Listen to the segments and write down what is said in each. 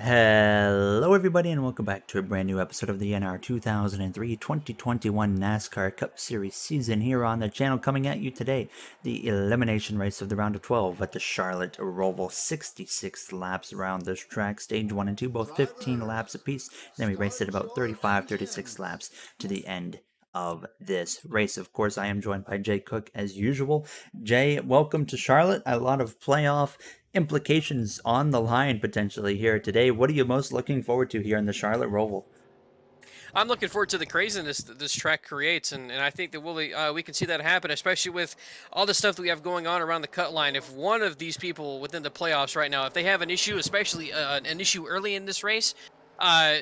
Hello everybody and welcome back to a brand new episode of the NR2003 2021 NASCAR Cup Series season here on the channel. Coming at you today, the elimination race of the round of 12 at the Charlotte ROVAL. 66 laps around this track, stage 1 and 2, both 15 laps apiece. Then we raced at about 36 laps to the end of this race. Of course, I am joined by JayCook as usual. Jay, welcome to Charlotte. A lot of playoff implications on the line potentially here today. What are you most looking forward to here in the Charlotte ROVAL? I'm looking forward to the craziness that this track creates, and I think that we can see that happen, especially with all the stuff that we have going on around the cut line. If one of these people within the playoffs right now, if they have an issue, especially an issue early in this race, uh,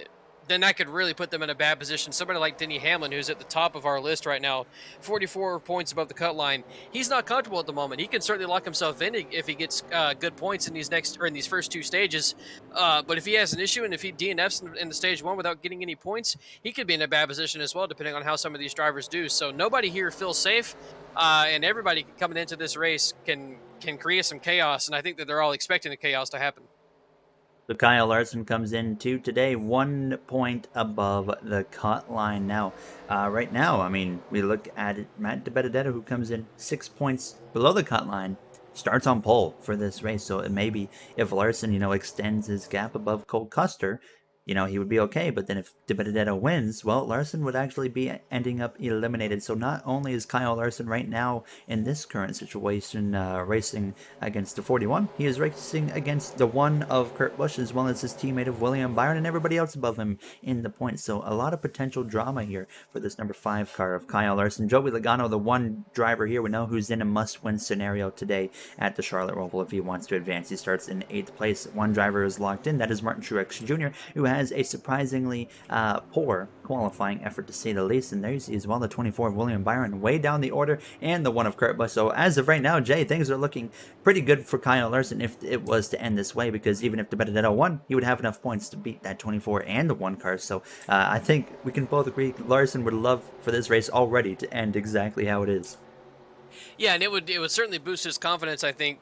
then that could really put them in a bad position. Somebody like Denny Hamlin, who's at the top of our list right now, 44 points above the cut line. He's not comfortable at the moment. He can certainly lock himself in if he gets good points in these first two stages. But if he has an issue and if he DNFs in the stage one without getting any points, he could be in a bad position as well, depending on how some of these drivers do. So nobody here feels safe, and everybody coming into this race can create some chaos. And I think that they're all expecting the chaos to happen. So Kyle Larson comes in to today 1 point above the cut line. Now, right now, I mean, we look at it, Matt DiBenedetto, who comes in 6 points below the cut line, starts on pole for this race. So it maybe if Larson, extends his gap above Cole Custer, he would be okay. But then if DiBenedetto wins, well, Larson would actually be ending up eliminated. So not only is Kyle Larson right now in this current situation racing against the 41, he is racing against the one of Kurt Busch as well as his teammate of William Byron and everybody else above him in the points. So a lot of potential drama here for this number 5 car of Kyle Larson. Joey Logano, the one driver here we know who's in a must-win scenario today at the Charlotte ROVAL if he wants to advance. He starts in 8th place. One driver is locked in. That is Martin Truex Jr., who has a surprisingly poor qualifying effort to say the least. And there you see as well the 24 of William Byron way down the order and the one of Kurt Busch. So as of right now, Jay, things are looking pretty good for Kyle Larson if it was to end this way, because even if DiBenedetto won, he would have enough points to beat that 24 and the 1 car. So I think we can both agree Larson would love for this race already to end exactly how it is. Yeah, and it would certainly boost his confidence, I think,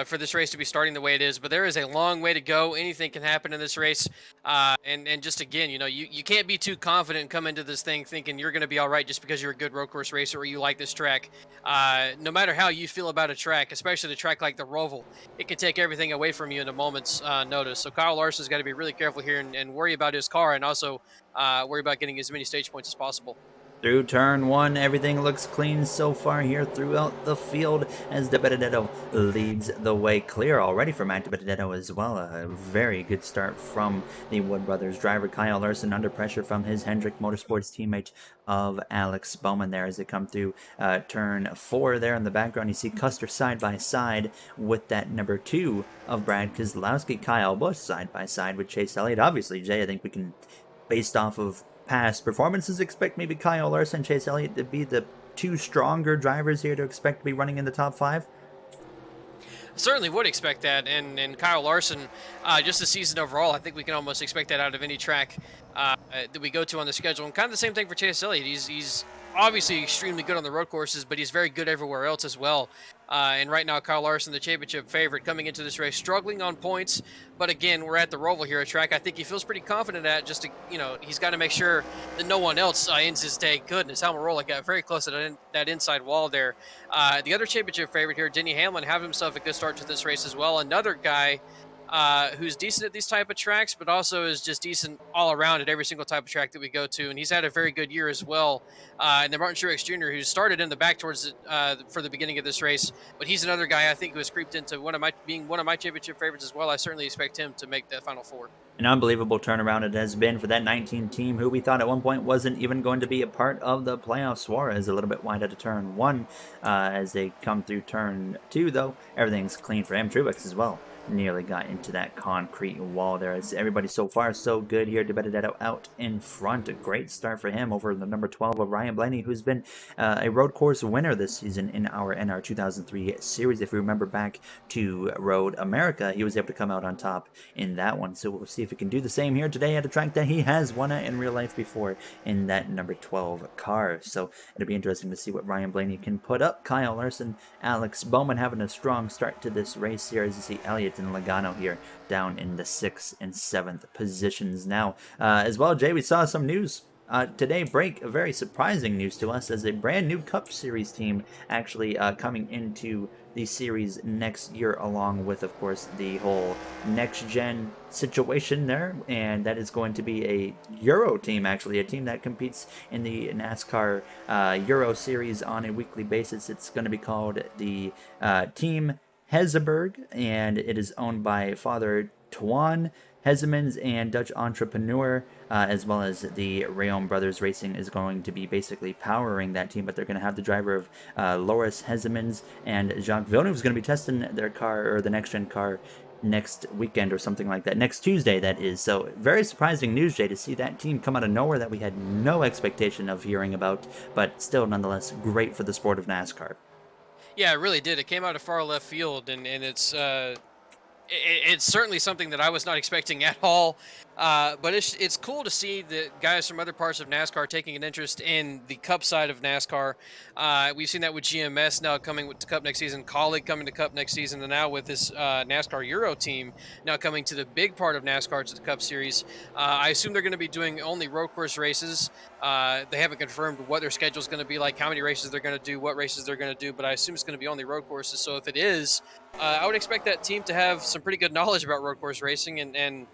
for this race to be starting the way it is. But there is a long way to go. Anything can happen in this race. And just again, you can't be too confident and come into this thing thinking you're going to be all right just because you're a good road course racer or you like this track. No matter how you feel about a track, especially a track like the ROVAL, it can take everything away from you in a moment's notice. So Kyle Larson's got to be really careful here and worry about his car and also worry about getting as many stage points as possible. Through turn 1, everything looks clean so far here throughout the field as DiBenedetto leads the way clear already for Matt DiBenedetto as well. A very good start from the Wood Brothers driver. Kyle Larson under pressure from his Hendrick Motorsports teammate of Alex Bowman there as they come through turn 4 there in the background. You see Custer side by side with that number 2 of Brad Keselowski. Kyle Busch side by side with Chase Elliott. Obviously, Jay, I think we can, based off of past performances, expect maybe Kyle Larson and Chase Elliott to be the 2 stronger drivers here to expect to be running in the top 5. Certainly would expect that, and Kyle Larson, just the season overall, I think we can almost expect that out of any track that we go to on the schedule. And kind of the same thing for Chase Elliott. He's obviously extremely good on the road courses, but he's very good everywhere else as well. And right now, Kyle Larson, the championship favorite, coming into this race, struggling on points. But again, we're at the ROVAL here, a track I think he feels pretty confident at. Just to, he's got to make sure that no one else ends his day good. And his Almirola got very close to that inside wall there. The other championship favorite here, Denny Hamlin, have himself a good start to this race as well. Another guy who's decent at these type of tracks, but also is just decent all around at every single type of track that we go to. And he's had a very good year as well. And then Martin Truex Jr., who started in the back towards for the beginning of this race, but he's another guy I think who has creeped into one of my championship favorites as well. I certainly expect him to make the Final Four. An unbelievable turnaround it has been for that 19 team, who we thought at one point wasn't even going to be a part of the playoffs. Suarez a little bit wide out of turn 1 as they come through turn 2, though. Everything's clean for him. Truex as well nearly got into that concrete wall there. As everybody so far so good here. DiBenedetto out in front. A great start for him over the number 12 of Ryan Blaney, who's been a road course winner this season in our NR 2003 series. If we remember back to Road America, he was able to come out on top in that one. So we'll see if he can do the same here today at a track that he has won at in real life before in that number 12 car. So it'll be interesting to see what Ryan Blaney can put up. Kyle Larson, Alex Bowman having a strong start to this race here as you see Elliott Knight and Logano here down in the 6th and 7th positions now. As well, Jay, we saw some news today break, a very surprising news to us, as a brand new Cup Series team actually coming into the series next year, along with, of course, the whole next-gen situation there, and that is going to be a Euro team, actually, a team that competes in the NASCAR Euro Series on a weekly basis. It's going to be called the Team Hezeberg, and it is owned by Father Tuan Hezemans and Dutch entrepreneur, as well as the Rayom Brothers Racing is going to be basically powering that team, but they're going to have the driver of Loris Hezemans, and Jacques Villeneuve is going to be testing their car, or the next-gen car, next weekend or something like that, next Tuesday that is. So very surprising news, Jay, to see that team come out of nowhere that we had no expectation of hearing about, but still nonetheless great for the sport of NASCAR. Yeah, it really did. It came out of far left field, and it's certainly something that I was not expecting at all. But it's cool to see the guys from other parts of NASCAR taking an interest in the Cup side of NASCAR. We've seen that with GMS now coming to Cup next season, Colleague coming to Cup next season, and now with this NASCAR Euro team now coming to the big part of NASCAR, to the Cup Series. I assume they're going to be doing only road course races. They haven't confirmed what their schedule is going to be like, how many races they're going to do, what races they're going to do, but I assume it's going to be only road courses. So if it is, I would expect that team to have some pretty good knowledge about road course racing, and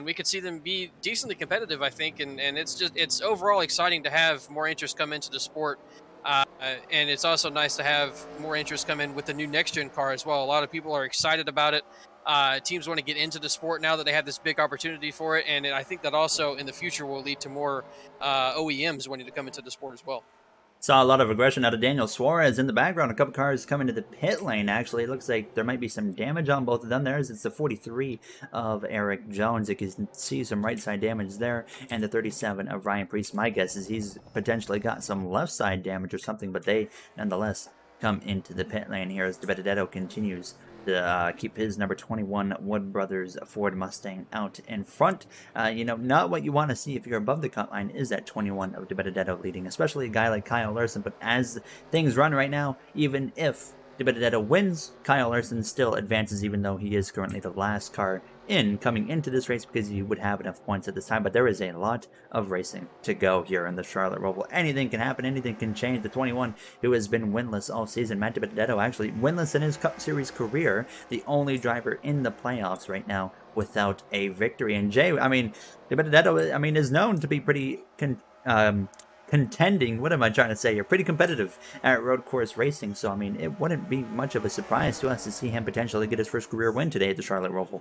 we could see them be decently competitive, I think. And it's overall exciting to have more interest come into the sport. And it's also nice to have more interest come in with the new next-gen car as well. A lot of people are excited about it. Teams want to get into the sport now that they have this big opportunity for it. And I think that also in the future will lead to more OEMs wanting to come into the sport as well. Saw a lot of aggression out of Daniel Suarez in the background. A couple cars coming to the pit lane, actually. It looks like there might be some damage on both of them. It's the 43 of Eric Jones. You can see some right side damage there. And the 37 of Ryan Preece. My guess is he's potentially got some left side damage or something, but they nonetheless come into the pit lane here as De Benedetto continues to keep his number 21 Wood Brothers Ford Mustang out in front. Not what you want to see if you're above the cut line is that 21 of De Benedetto leading, especially a guy like Kyle Larson. But as things run right now, even if De Benedetto wins, Kyle Larson still advances, even though he is currently the last car coming into this race, because he would have enough points at this time. But there is a lot of racing to go here in the Charlotte Roval. Anything can happen, anything can change. The 21 who has been winless all season, Matt De Benedetto, actually winless in his Cup Series career, the only driver in the playoffs right now without a victory. And Jay, De Benedetto, is known to be pretty contending, what am I trying to say here? Pretty competitive at road course racing. So, it wouldn't be much of a surprise to us to see him potentially get his first career win today at the Charlotte Roval.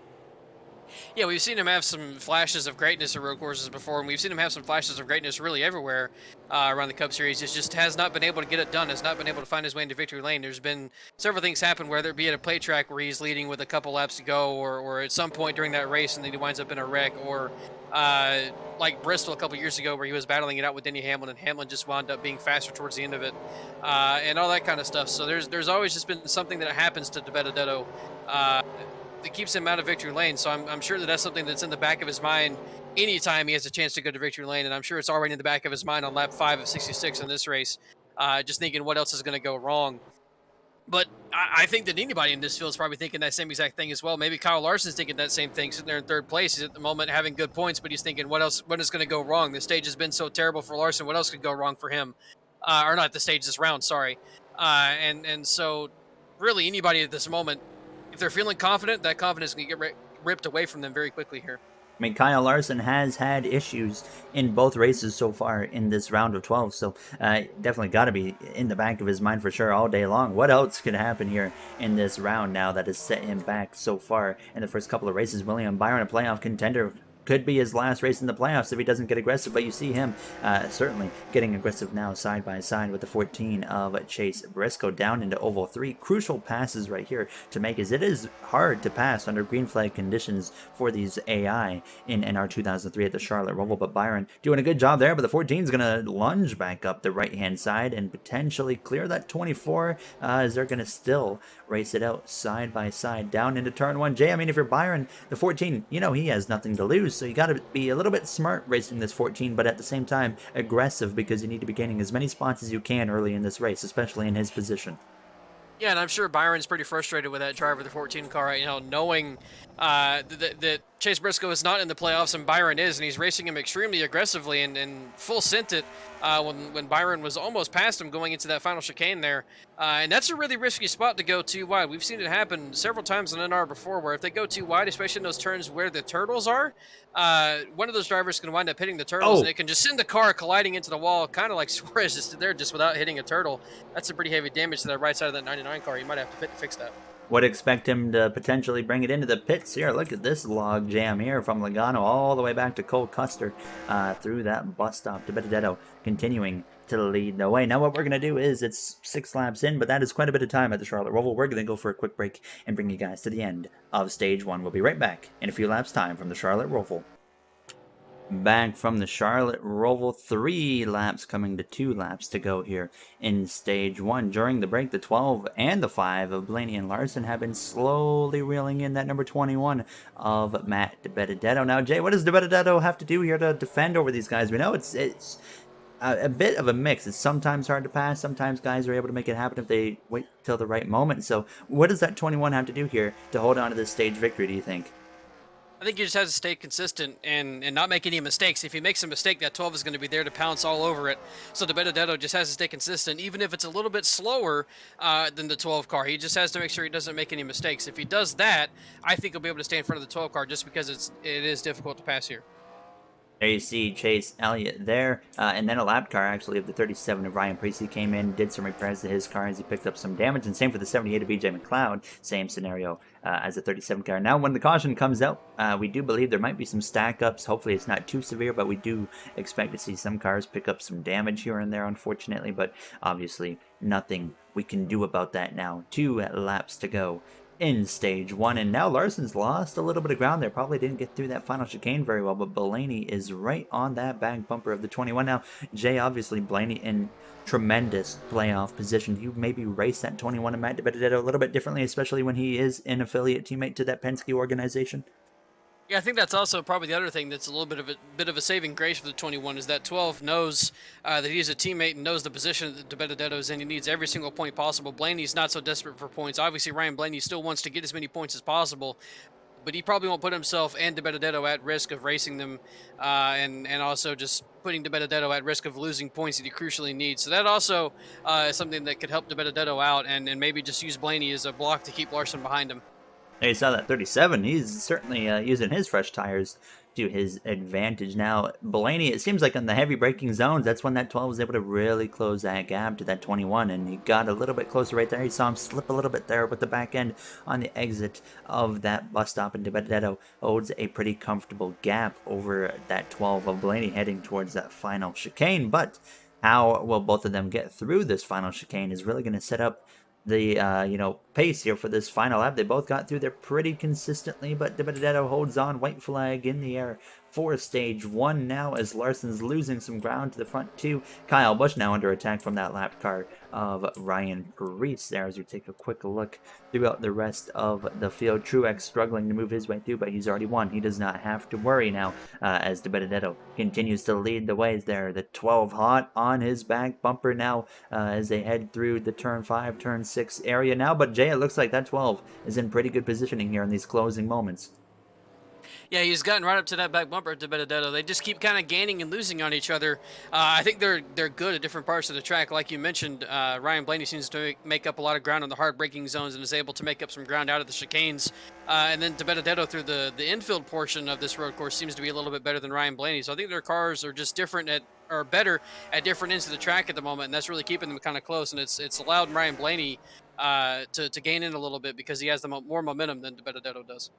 Yeah, we've seen him have some flashes of greatness at road courses before, and we've seen him have some flashes of greatness really everywhere around the Cup Series. He just has not been able to get it done, has not been able to find his way into victory lane. There's been several things happen, whether it be at a play track where he's leading with a couple laps to go, or at some point during that race and then he winds up in a wreck, or like Bristol a couple years ago where he was battling it out with Denny Hamlin, and Hamlin just wound up being faster towards the end of it, and all that kind of stuff. So there's always just been something that happens to De Benedetto that keeps him out of victory lane. So I'm sure that's something that's in the back of his mind anytime he has a chance to go to victory lane, and I'm sure it's already in the back of his mind on lap 5 of 66 in this race, just thinking what else is going to go wrong. But I think that anybody in this field is probably thinking that same exact thing as well. Maybe Kyle Larson's thinking that same thing, sitting there in third place. He's at the moment having good points, but he's thinking, what is going to go wrong? The stage has been so terrible for Larson. What else could go wrong for him? Or not the stage, this round, sorry. And so really anybody at this moment, if they're feeling confident, that confidence can get ripped away from them very quickly here. Kyle Larson has had issues in both races so far in this round of 12, so definitely got to be in the back of his mind for sure all day long. What else could happen here in this round now that has set him back so far in the first couple of races? William Byron, a playoff contender, could be his last race in the playoffs if he doesn't get aggressive, but you see him certainly getting aggressive now side by side with the 14 of Chase Briscoe down into Oval 3. Crucial passes right here to make, as it is hard to pass under green flag conditions for these AI in NR2003 at the Charlotte Roval, but Byron doing a good job there, but the 14 is going to lunge back up the right-hand side and potentially clear that 24 as they're going to still race it out side by side down into turn 1. Jay, if you're Byron, the 14, he has nothing to lose. So you got to be a little bit smart racing this 14, but at the same time aggressive, because you need to be gaining as many spots as you can early in this race, especially in his position. Yeah, and I'm sure Byron's pretty frustrated with that driver, the 14 car right now, knowing that Chase Briscoe is not in the playoffs and Byron is, and he's racing him extremely aggressively and full sent it when Byron was almost past him going into that final chicane there. And that's a really risky spot to go too wide. We've seen it happen several times in NR before, where if they go too wide, especially in those turns where the turtles are, one of those drivers can wind up hitting the turtles, and Oh, it can just send the car colliding into the wall, kind of like Suarez just did there, just without hitting a turtle. That's some pretty heavy damage to the right side of that 99 car. You might have to fix that. would expect him to potentially bring it into the pits here. Look at this log jam here from Logano all the way back to Cole Custer through that bus stop to Benedetto, continuing to lead the way. Now what we're going to do is, it's 6 laps in, but that is quite a bit of time at the Charlotte Roval. We're going to go for a quick break and bring you guys to the end of stage 1. We'll be right back in a few laps time from the Charlotte Roval. Back from the Charlotte Roval, 3 laps coming to 2 laps to go here in stage 1. During the break, the 12 and the 5 of Blaney and Larson have been slowly reeling in that number 21 of Matt DiBenedetto. Now, Jay, what does DiBenedetto have to do here to defend over these guys? We know it's a bit of a mix. It's sometimes hard to pass. Sometimes guys are able to make it happen if they wait till the right moment. So what does that 21 have to do here to hold on to this stage victory, do you think? I think he just has to stay consistent and not make any mistakes. If he makes a mistake, that 12 is going to be there to pounce all over it. So the Benedetto just has to stay consistent, even if it's a little bit slower than the 12 car. He just has to make sure he doesn't make any mistakes. If he does that, I think he'll be able to stay in front of the 12 car, just because it is difficult to pass here. There you see Chase Elliott there, and then a lap car actually of the 37 of Ryan Preece came in, did some repairs to his car as he picked up some damage, and same for the 78 of BJ McLeod, same scenario as the 37 car. Now when the caution comes out, we do believe there might be some stack ups. Hopefully it's not too severe, but we do expect to see some cars pick up some damage here and there, unfortunately, but obviously nothing we can do about that now. 2 laps to go in stage 1, and now Larson's lost a little bit of ground there. Probably didn't get through that final chicane very well, but Blaney is right on that back bumper of the 21. Now, Jay, obviously Blaney in tremendous playoff position. You maybe race that 21 and Matt DiBenedetto a little bit differently, especially when he is an affiliate teammate to that Penske organization. Yeah, I think that's also probably the other thing that's a little bit of a saving grace for the 21 is that 12 knows that he's a teammate and knows the position that DiBenedetto's in. He needs every single point possible. Blaney's not so desperate for points. Obviously, Ryan Blaney still wants to get as many points as possible, but he probably won't put himself and DiBenedetto at risk of racing them, and also just putting DiBenedetto at risk of losing points that he crucially needs. So that also is something that could help DiBenedetto out, and maybe just use Blaney as a block to keep Larson behind him. Hey, you saw that 37. He's certainly using his fresh tires to his advantage. Now, Blaney, it seems like on the heavy braking zones, that's when that 12 was able to really close that gap to that 21, and he got a little bit closer right there. You saw him slip a little bit there with the back end on the exit of that bus stop, and DiBenedetto holds a pretty comfortable gap over that 12 of Blaney heading towards that final chicane. But how will both of them get through this final chicane is really going to set up the pace here for this final lap. They both got through there pretty consistently, but DiBenedetto holds on, white flag in the air for stage 1 now as Larson's losing some ground to the front 2. Kyle Busch now under attack from that lap car of Ryan Preece there as we take a quick look throughout the rest of the field. Truex struggling to move his way through, but he's already won. He does not have to worry now as DiBenedetto continues to lead the way there. The 12 hot on his back bumper now as they head through the turn 5, turn 6 area now, but Jay, it looks like that 12 is in pretty good positioning here in these closing moments. Yeah, he's gotten right up to that back bumper to Benedetto. They just keep kind of gaining and losing on each other. I think they're good at different parts of the track. Like you mentioned, Ryan Blaney seems to make up a lot of ground on the hard braking zones and is able to make up some ground out of the chicanes. And then Benedetto through the infield portion of this road course seems to be a little bit better than Ryan Blaney. So I think their cars are just better at different ends of the track at the moment, and that's really keeping them kind of close. And it's allowed Ryan Blaney to gain in a little bit because he has the more momentum than Benedetto does.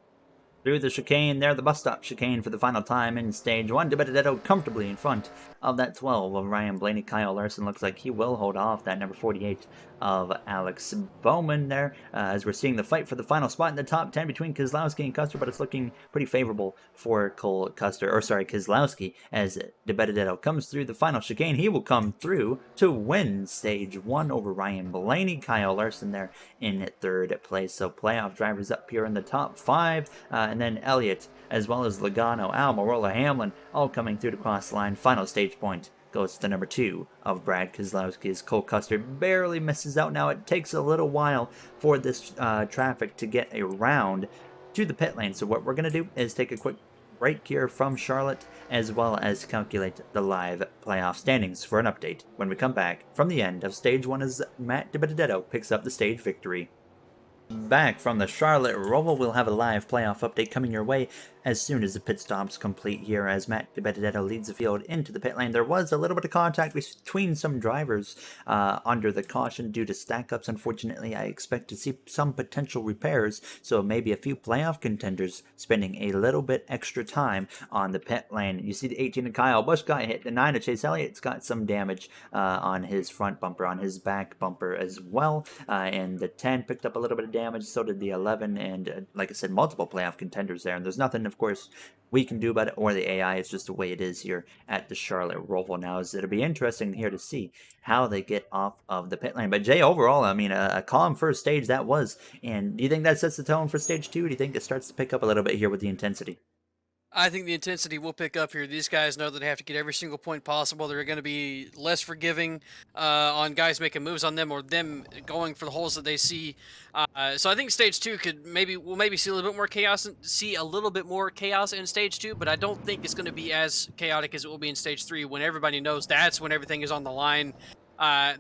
Through the chicane there, the bus stop chicane for the final time in stage 1. DiBenedetto comfortably in front of that 12 of Ryan Blaney. Kyle Larson looks like he will hold off that number 48 of Alex Bowman there, as we're seeing the fight for the final spot in the top 10 between Keselowski and Custer, but it's looking pretty favorable for Keselowski, as DiBenedetto comes through the final chicane. He will come through to win stage 1 over Ryan Blaney. Kyle Larson there in 3rd place. So playoff drivers up here in the top 5, and then Elliott, as well as Logano, Almirola, Hamlin, all coming through to cross the line. Final stage point goes to number 2 of Brad Keselowski as Cole Custer barely misses out. Now it takes a little while for this traffic to get around to the pit lane. So what we're going to do is take a quick break here from Charlotte, as well as calculate the live playoff standings for an update when we come back from the end of Stage 1 as Matt DiBenedetto picks up the stage victory. Back from the Charlotte Roval, we'll have a live playoff update coming your way as soon as the pit stop's complete here as Matt DiBenedetto leads the field into the pit lane. There was a little bit of contact between some drivers under the caution due to stack-ups. Unfortunately, I expect to see some potential repairs, so maybe a few playoff contenders spending a little bit extra time on the pit lane. You see the 18 of Kyle Busch got hit. The 9 of Chase Elliott's got some damage on his front bumper, on his back bumper as well, and the 10 picked up a little bit of damage, so did the 11, and like I said, multiple playoff contenders there, and there's nothing, of course, we can do about it, or the AI. It's just the way it is here at the Charlotte Roval now. It'll be interesting here to see how they get off of the pit lane. But Jay, overall, I mean, a calm first stage that was, and do you think that sets the tone for stage 2? Do you think it starts to pick up a little bit here with the intensity? I think the intensity will pick up here. These guys know that they have to get every single point possible. They're going to be less forgiving on guys making moves on them or them going for the holes that they see. So I think stage 2 we'll maybe see a little bit more chaos in stage 2, but I don't think it's going to be as chaotic as it will be in stage 3 when everybody knows that's when everything is on the line.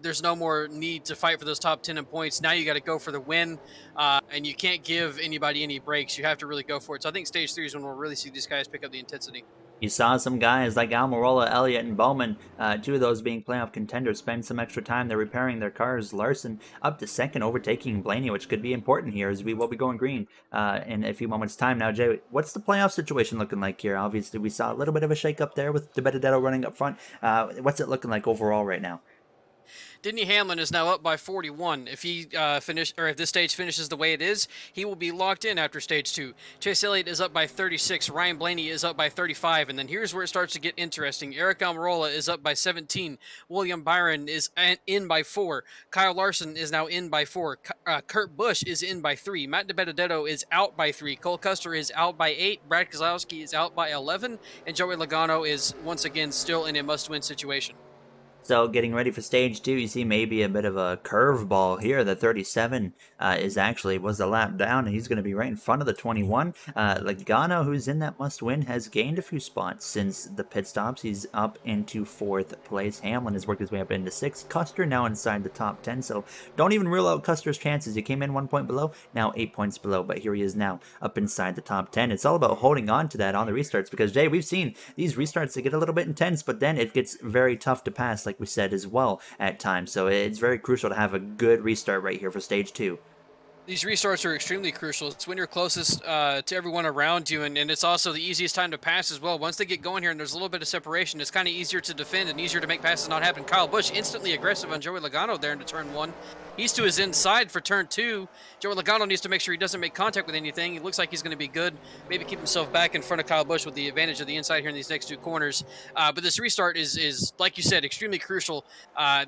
There's no more need to fight for those top 10 in points. Now you got to go for the win, and you can't give anybody any breaks. You have to really go for it. So I think stage 3 is when we'll really see these guys pick up the intensity. You saw some guys like Almirola, Elliott, and Bowman, 2 of those being playoff contenders, spend some extra time. They're repairing their cars. Larson up to second, overtaking Blaney, which could be important here as we will be going green in a few moments' time. Now, Jay, what's the playoff situation looking like here? Obviously, we saw a little bit of a shake-up there with DiBenedetto running up front. What's it looking like overall right now? Denny Hamlin is now up by 41. If he if this stage finishes the way it is, he will be locked in after stage 2. Chase Elliott is up by 36. Ryan Blaney is up by 35. And then here's where it starts to get interesting. Eric Almirola is up by 17. William Byron is in by 4. Kyle Larson is now in by 4. Kurt Busch is in by 3. Matt DiBenedetto is out by 3. Cole Custer is out by 8. Brad Keselowski is out by 11. And Joey Logano is once again still in a must-win situation. So getting ready for stage 2, you see maybe a bit of a curveball here. The 37 was a lap down, and he's going to be right in front of the 21. Logano, who's in that must-win, has gained a few spots since the pit stops. He's up into 4th place. Hamlin has worked his way up into 6th. Custer now inside the top 10, so don't even rule out Custer's chances. He came in 1 point below, now 8 points below, but here he is now up inside the top 10. It's all about holding on to that on the restarts because, Jay, we've seen these restarts, they get a little bit intense, but then it gets very tough to pass, like we said as well at times. So it's very crucial to have a good restart right here for stage 2. These restarts are extremely crucial. It's when you're closest to everyone around you, and it's also the easiest time to pass as well. Once they get going here and there's a little bit of separation, it's kind of easier to defend and easier to make passes not happen. Kyle Busch instantly aggressive on Joey Logano there into turn 1. He's to his inside for turn 2. Joey Logano needs to make sure he doesn't make contact with anything. It looks like he's going to be good. Maybe keep himself back in front of Kyle Busch with the advantage of the inside here in these next 2 corners. But this restart is, like you said, extremely crucial.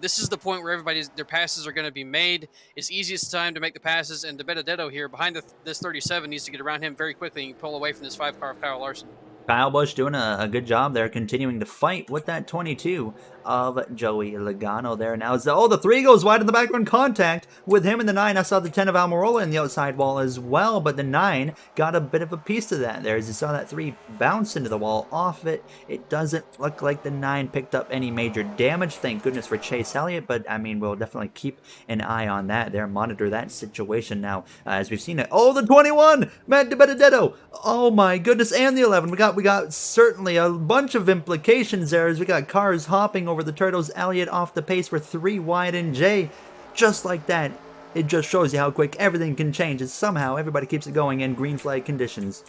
This is the point where their passes are going to be made. It's easiest time to make the passes, and DiBenedetto here behind this 37 needs to get around him very quickly and pull away from this 5 car of Kyle Larson. Kyle Busch doing a good job there, continuing to fight with that 22 of Joey Logano there. Now, the 3 goes wide in the background, contact with him in the 9. I saw the 10 of Almirola in the outside wall as well, but the 9 got a bit of a piece of that there. As you saw that 3 bounce into the wall off it, it doesn't look like the 9 picked up any major damage. Thank goodness for Chase Elliott, but I mean, we'll definitely keep an eye on that there, monitor that situation now as we've seen it. Oh, the 21, Matt DiBenedetto. Oh my goodness, and the 11. We got certainly a bunch of implications there as we got cars hopping over the turtles. Elliott off the pace for 3 wide, and Jay, just like that, it just shows you how quick everything can change as somehow everybody keeps it going in green flag conditions.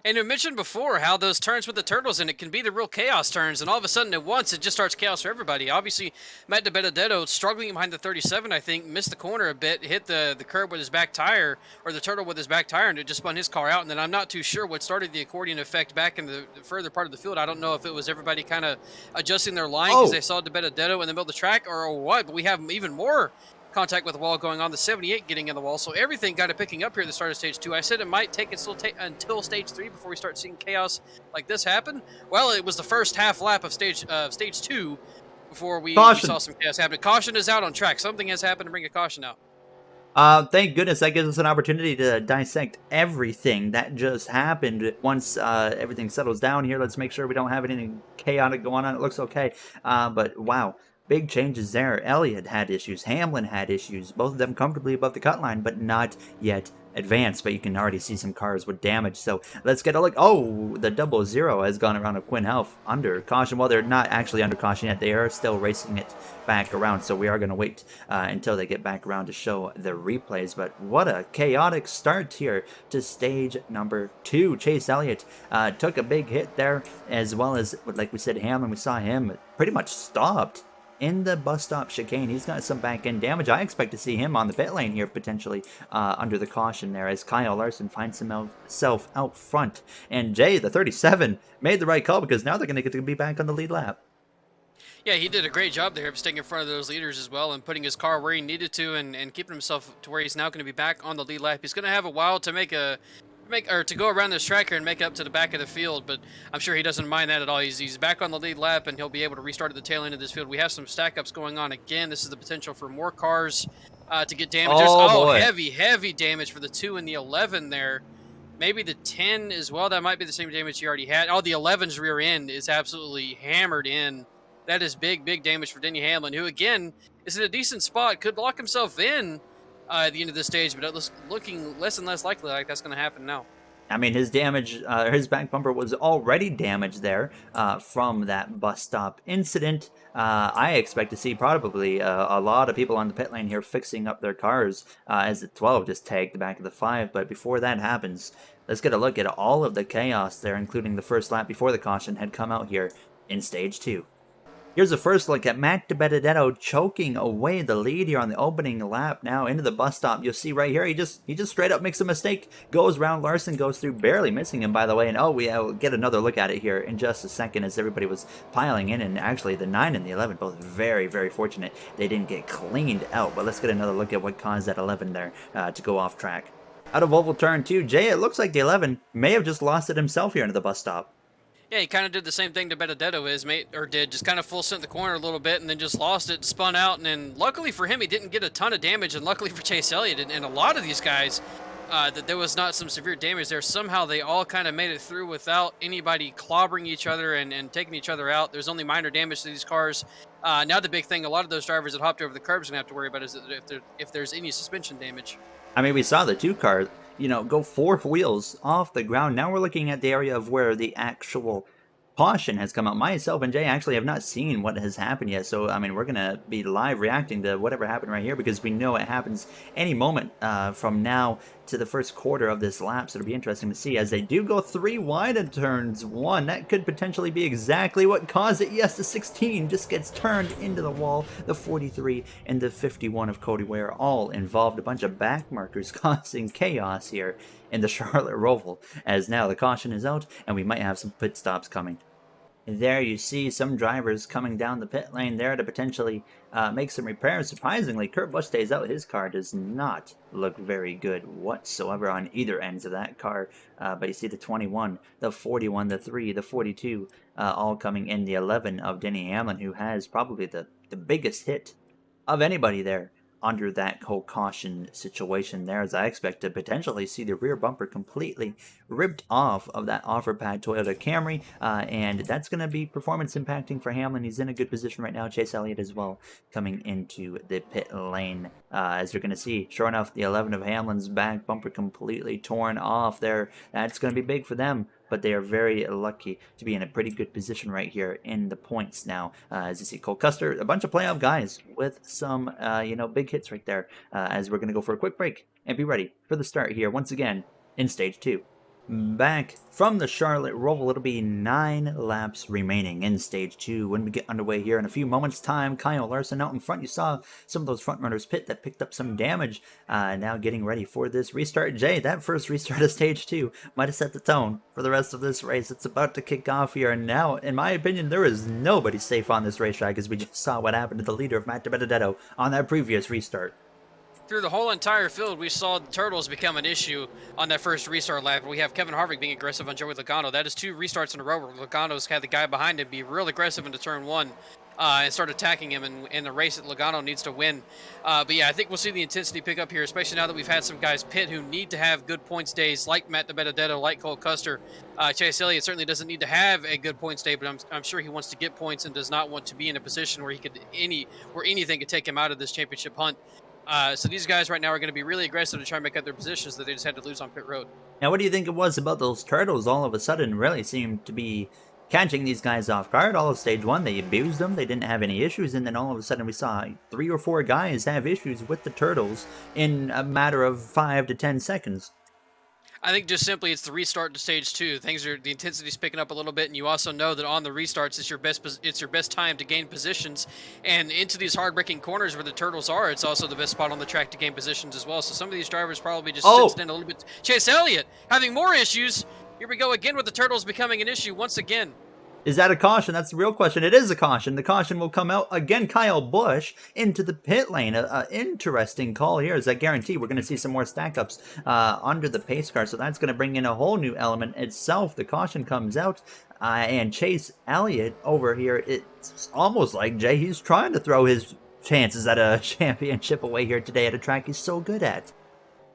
And you mentioned before how those turns with the turtles, and it can be the real chaos turns, and all of a sudden at once it just starts chaos for everybody. Obviously, Matt DiBenedetto struggling behind the 37, I think, missed the corner a bit, hit the curb with his back tire, or the turtle with his back tire, and it just spun his car out. And then I'm not too sure what started the accordion effect back in the further part of the field. I don't know if it was everybody kind of adjusting their line because they saw DiBenedetto in the middle of the track or what, but we have even more contact with the wall going on, the 78 getting in the wall. So everything got it picking up here at the start of stage 2. I said it might take until stage 3 before we start seeing chaos like this happen. Well, it was the first half lap of stage 2 before we Caution. saw some chaos happen. Caution is out on track. Something has happened to bring a caution out. Thank goodness that gives us an opportunity to dissect everything that just happened. Once everything settles down here, let's make sure we don't have anything chaotic going on. It looks okay. But wow, big changes there. Elliott had issues. Hamlin had issues. Both of them comfortably above the cut line, but not yet advanced. But you can already see some cars with damage. So let's get a look. Oh, the 00 has gone around a Quinn Health under caution. Well, they're not actually under caution yet. They are still racing it back around. So we are going to wait until they get back around to show the replays. But what a chaotic start here to stage number 2. Chase Elliott took a big hit there, as well as, like we said, Hamlin. We saw him pretty much stopped in the bus stop chicane. He's got some back end damage. I expect to see him on the pit lane here potentially under the caution there, as Kyle Larson finds himself out front. And Jay, the 37, made the right call, because now they're going to get to be back on the lead lap. Yeah, he did a great job there of staying in front of those leaders as well and putting his car where he needed to, and keeping himself to where he's now going to be back on the lead lap. He's going to have a while to to go around this track here and make it up to the back of the field, but I'm sure he doesn't mind that at all. He's back on the lead lap, and he'll be able to restart at the tail end of this field. We have some stack ups going on again. This is the potential for more cars to get damaged. Boy. Heavy damage for the 2 and the 11 there. Maybe the 10 as well. That might be the same damage he already had. Oh, the 11's rear end is absolutely hammered in. That is big damage for Denny Hamlin, who, again, is in a decent spot. Could lock himself in at the end of this stage, but it's looking less and less likely like that's going to happen now. I mean, his damage, his back bumper was already damaged there from that bus stop incident. I expect to see probably a lot of people on the pit lane here fixing up their cars as the 12 just tagged the back of the 5. But before that happens, let's get a look at all of the chaos there, including the first lap before the caution had come out here in stage 2. Here's a first look at Matt DiBenedetto choking away the lead here on the opening lap now into the bus stop. You'll see right here, he just straight up makes a mistake, goes around Larson, goes through, barely missing him, by the way. And oh, we'll get another look at it here in just a second as everybody was piling in. And actually, the 9 and the 11 both very fortunate they didn't get cleaned out. But let's get another look at what caused that 11 there to go off track. Out of oval turn 2, Jay, it looks like the 11 may have just lost it himself here into the bus stop. Yeah, he kind of did the same thing to Benedetto just kind of full sent the corner a little bit and then just lost it, spun out, and then luckily for him, he didn't get a ton of damage, and luckily for Chase Elliott and a lot of these guys, that there was not some severe damage there. Somehow they all kind of made it through without anybody clobbering each other and taking each other out. There's only minor damage to these cars. Now the big thing, a lot of those drivers that hopped over the curbs are going to have to worry about is if there's any suspension damage. I mean, we saw the 2 car, go 4 wheels off the ground. Now we're looking at the area of where the actual caution has come out. Myself and Jay actually have not seen what has happened yet, so I mean, we're gonna be live reacting to whatever happened right here, because we know it happens any moment from now to the first quarter of this lap. So it'll be interesting to see as they do go 3 wide in turns 1. That could potentially be exactly what caused it. Yes, the 16 just gets turned into the wall. The 43 and the 51 of Cody Ware all involved. A bunch of back markers causing chaos here in the Charlotte Roval, as now the caution is out and we might have some pit stops coming. There you see some drivers coming down the pit lane there to potentially make some repairs. Surprisingly, Kurt Busch stays out. His car does not look very good whatsoever on either ends of that car. But you see the 21, the 41, the 3, the 42, all coming in. The 11 of Denny Hamlin, who has probably the biggest hit of anybody there under that whole caution situation there, as I expect to potentially see the rear bumper completely ripped off of that offer-pad Toyota Camry, and that's going to be performance impacting for Hamlin. He's in a good position right now. Chase Elliott as well coming into the pit lane. As you're going to see, sure enough, the 11 of Hamlin's back bumper completely torn off there. That's going to be big for them, but they are very lucky to be in a pretty good position right here in the points now. As you see, Cole Custer, a bunch of playoff guys with some, big hits right there. As we're going to go for a quick break and be ready for the start here once again in Stage 2. Back from the Charlotte Roval, it'll be 9 laps remaining in Stage 2 when we get underway here in a few moments' time. Kyle Larson out in front. You saw some of those front runners pit that picked up some damage. Now getting ready for this restart. Jay, that first restart of Stage 2 might have set the tone for the rest of this race. It's about to kick off here, and now, in my opinion, there is nobody safe on this racetrack, as we just saw what happened to the leader of Matt DiBenedetto on that previous restart. Through the whole entire field, we saw the turtles become an issue on that first restart lap. We have Kevin Harvick being aggressive on Joey Logano. That is 2 restarts in a row where Logano's had the guy behind him be real aggressive into turn 1. and start attacking him in the race that Logano needs to win. But yeah, I think we'll see the intensity pick up here, especially now that we've had some guys pit who need to have good points days, like Matt DiBenedetto, like Cole Custer. Chase Elliott certainly doesn't need to have a good points day, but I'm sure he wants to get points and does not want to be in a position where where anything could take him out of this championship hunt. So these guys right now are going to be really aggressive to try and make up their positions that they just had to lose on pit road. Now, what do you think it was about those turtles all of a sudden really seemed to be catching these guys off guard? All of stage one, they abused them, they didn't have any issues, and then all of a sudden we saw 3 or 4 guys have issues with the turtles in a matter of 5 to 10 seconds. I think just simply it's the restart to stage 2. The intensity's picking up a little bit, and you also know that on the restarts it's your best time to gain positions. And into these hard-braking corners where the turtles are, it's also the best spot on the track to gain positions as well. So some of these drivers probably just sensed in a little bit. Chase Elliott having more issues. Here we go again with the turtles becoming an issue once again. Is that a caution? That's the real question. It is a caution. The caution will come out again. Kyle Busch into the pit lane. An interesting call here. Is that guarantee we're going to see some more stack ups under the pace car? So that's going to bring in a whole new element itself. The caution comes out. And Chase Elliott over here, it's almost like Jay, he's trying to throw his chances at a championship away here today at a track he's so good at.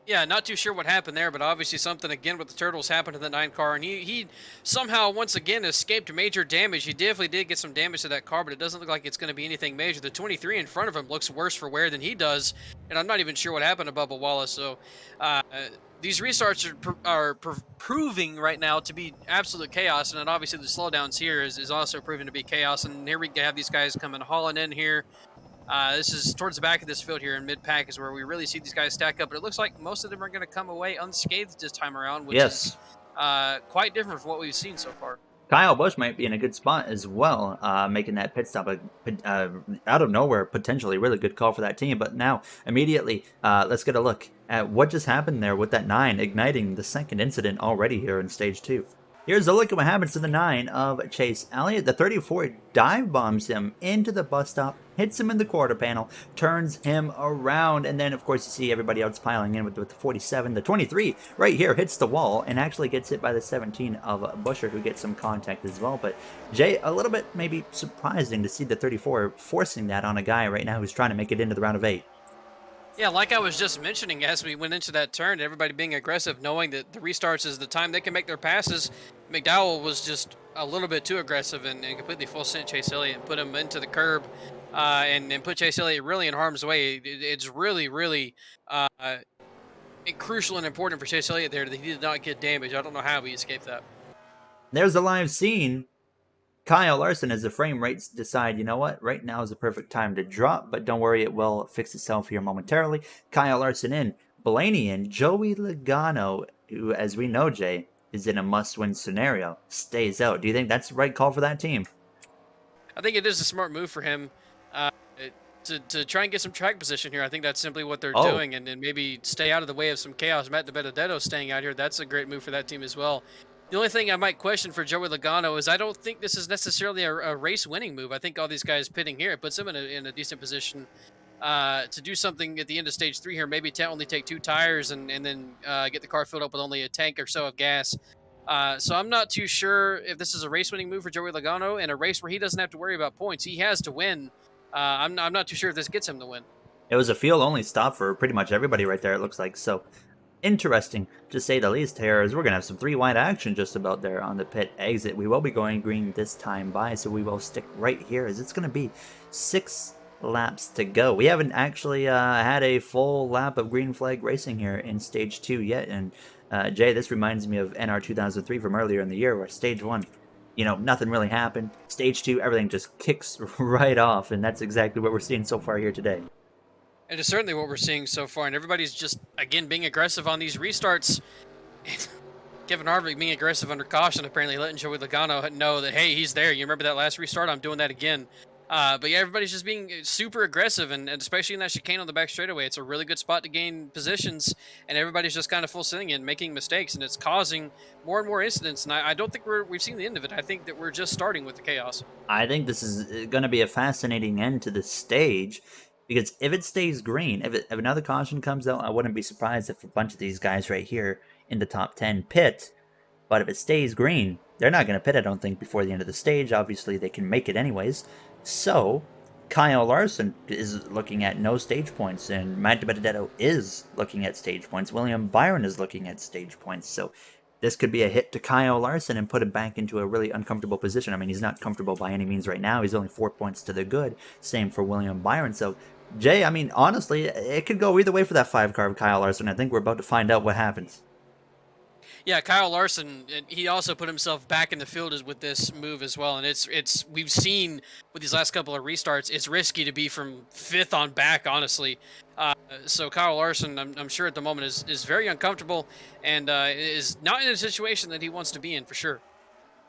Yeah, not too sure what happened there, but obviously something again with the turtles happened to the 9 car, and he somehow once again escaped major damage. He definitely did get some damage to that car, but it doesn't look like it's going to be anything major. The 23 in front of him looks worse for wear than he does, and I'm not even sure what happened to Bubba Wallace. So these restarts are proving right now to be absolute chaos, and then obviously the slowdowns here is also proving to be chaos. And here we have these guys coming hauling in here. This is towards the back of this field here in mid-pack is where we really see these guys stack up. But it looks like most of them are going to come away unscathed this time around, which is quite different from what we've seen so far. Kyle Busch might be in a good spot as well, making that pit stop out of nowhere, potentially really good call for that team. But now, immediately, let's get a look at what just happened there with that 9, igniting the second incident already here in stage 2. Here's a look at what happens to the 9 of Chase Elliott. The 34 dive bombs him into the bus stop, hits him in the quarter panel, turns him around, and then, of course, you see everybody else piling in with the 47. The 23 right here hits the wall and actually gets hit by the 17 of Buescher, who gets some contact as well. But, Jay, a little bit maybe surprising to see the 34 forcing that on a guy right now who's trying to make it into the round of 8. Yeah, like I was just mentioning, as we went into that turn, everybody being aggressive, knowing that the restarts is the time they can make their passes. McDowell was just a little bit too aggressive and completely full sent Chase Elliott and put him into the curb and put Chase Elliott really in harm's way. It's really, really crucial and important for Chase Elliott there that he did not get damage. I don't know how he escaped that. There's a live scene. Kyle Larson, as the frame rates decide, you know what, right now is the perfect time to drop, but don't worry, it will fix itself here momentarily. Kyle Larson in, Blaney in, Joey Logano, who, as we know, Jay, is in a must-win scenario, stays out. Do you think that's the right call for that team? I think it is a smart move for him to try and get some track position here. I think that's simply what they're doing, and maybe stay out of the way of some chaos. Matt DiBenedetto staying out here, that's a great move for that team as well. The only thing I might question for Joey Logano is I don't think this is necessarily a race-winning move. I think all these guys pitting here, it puts him in a decent position to do something at the end of stage 3 here. Maybe only take 2 tires and then get the car filled up with only a tank or so of gas. So I'm not too sure if this is a race-winning move for Joey Logano in a race where he doesn't have to worry about points. He has to win. I'm not too sure if this gets him to win. It was a field-only stop for pretty much everybody right there, it looks like. So interesting, to say the least, here, as we're going to have some 3-wide action just about there on the pit exit. We will be going green this time by, so we will stick right here, as it's going to be 6 laps to go. We haven't actually had a full lap of green flag racing here in stage 2 yet, and Jay, this reminds me of NR2003 from earlier in the year, where stage 1, you know, nothing really happened. Stage 2, everything just kicks right off, and that's exactly what we're seeing so far here today. It is certainly what we're seeing so far, and everybody's just, again, being aggressive on these restarts. Kevin Harvick being aggressive under caution, apparently letting Joey Logano know that, hey, he's there. You remember that last restart? I'm doing that again. But yeah, everybody's just being super aggressive, and especially in that chicane on the back straightaway. It's a really good spot to gain positions, and everybody's just kind of full sitting in, making mistakes, and it's causing more and more incidents. And I don't think we've seen the end of it. I think that we're just starting with the chaos. I think this is going to be a fascinating end to this stage. Because if it stays green, if another caution comes out, I wouldn't be surprised if a bunch of these guys right here in the top 10 pit. But if it stays green, they're not going to pit, I don't think, before the end of the stage. Obviously, they can make it anyways. So, Kyle Larson is looking at no stage points, and Matt DiBenedetto is looking at stage points. William Byron is looking at stage points. So, this could be a hit to Kyle Larson and put him back into a really uncomfortable position. I mean, he's not comfortable by any means right now. He's only 4 points to the good. Same for William Byron. So, Jay, I mean, honestly, it could go either way for that 5 car of Kyle Larson. I think we're about to find out what happens. Yeah, Kyle Larson, he also put himself back in the field with this move as well. And it's we've seen with these last couple of restarts, it's risky to be from 5th on back, honestly. So Kyle Larson, I'm sure at the moment is very uncomfortable and is not in a situation that he wants to be in for sure.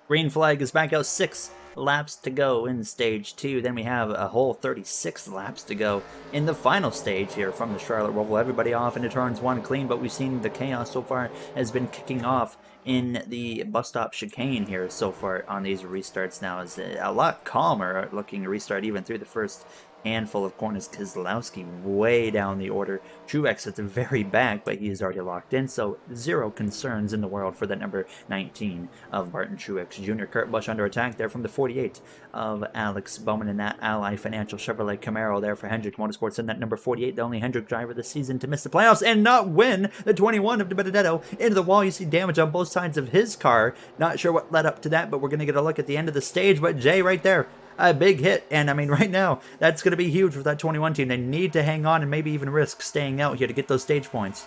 Green flag is back out, 6 laps to go in stage 2. Then we have a whole 36 laps to go in the final stage here from the Charlotte Roval. Everybody off into turns 1 clean, but we've seen the chaos so far has been kicking off in the bus stop chicane here so far on these restarts now. Is a lot calmer looking restart even through the first handful of corners. Keselowski way down the order. Truex at the very back, but he is already locked in, so zero concerns in the world for that number 19 of Martin Truex Jr. Kurt Busch under attack there from the 48 of Alex Bowman, and that Ally Financial Chevrolet Camaro there for Hendrick Motorsports, and that number 48, the only Hendrick driver this season to miss the playoffs and not win the 21 of DiBenedetto into the wall. You see damage on both sides of his car. Not sure what led up to that, but we're going to get a look at the end of the stage. But Jay, right there, a big hit, and I mean right now that's going to be huge for that 21 team. They need to hang on and maybe even risk staying out here to get those stage points.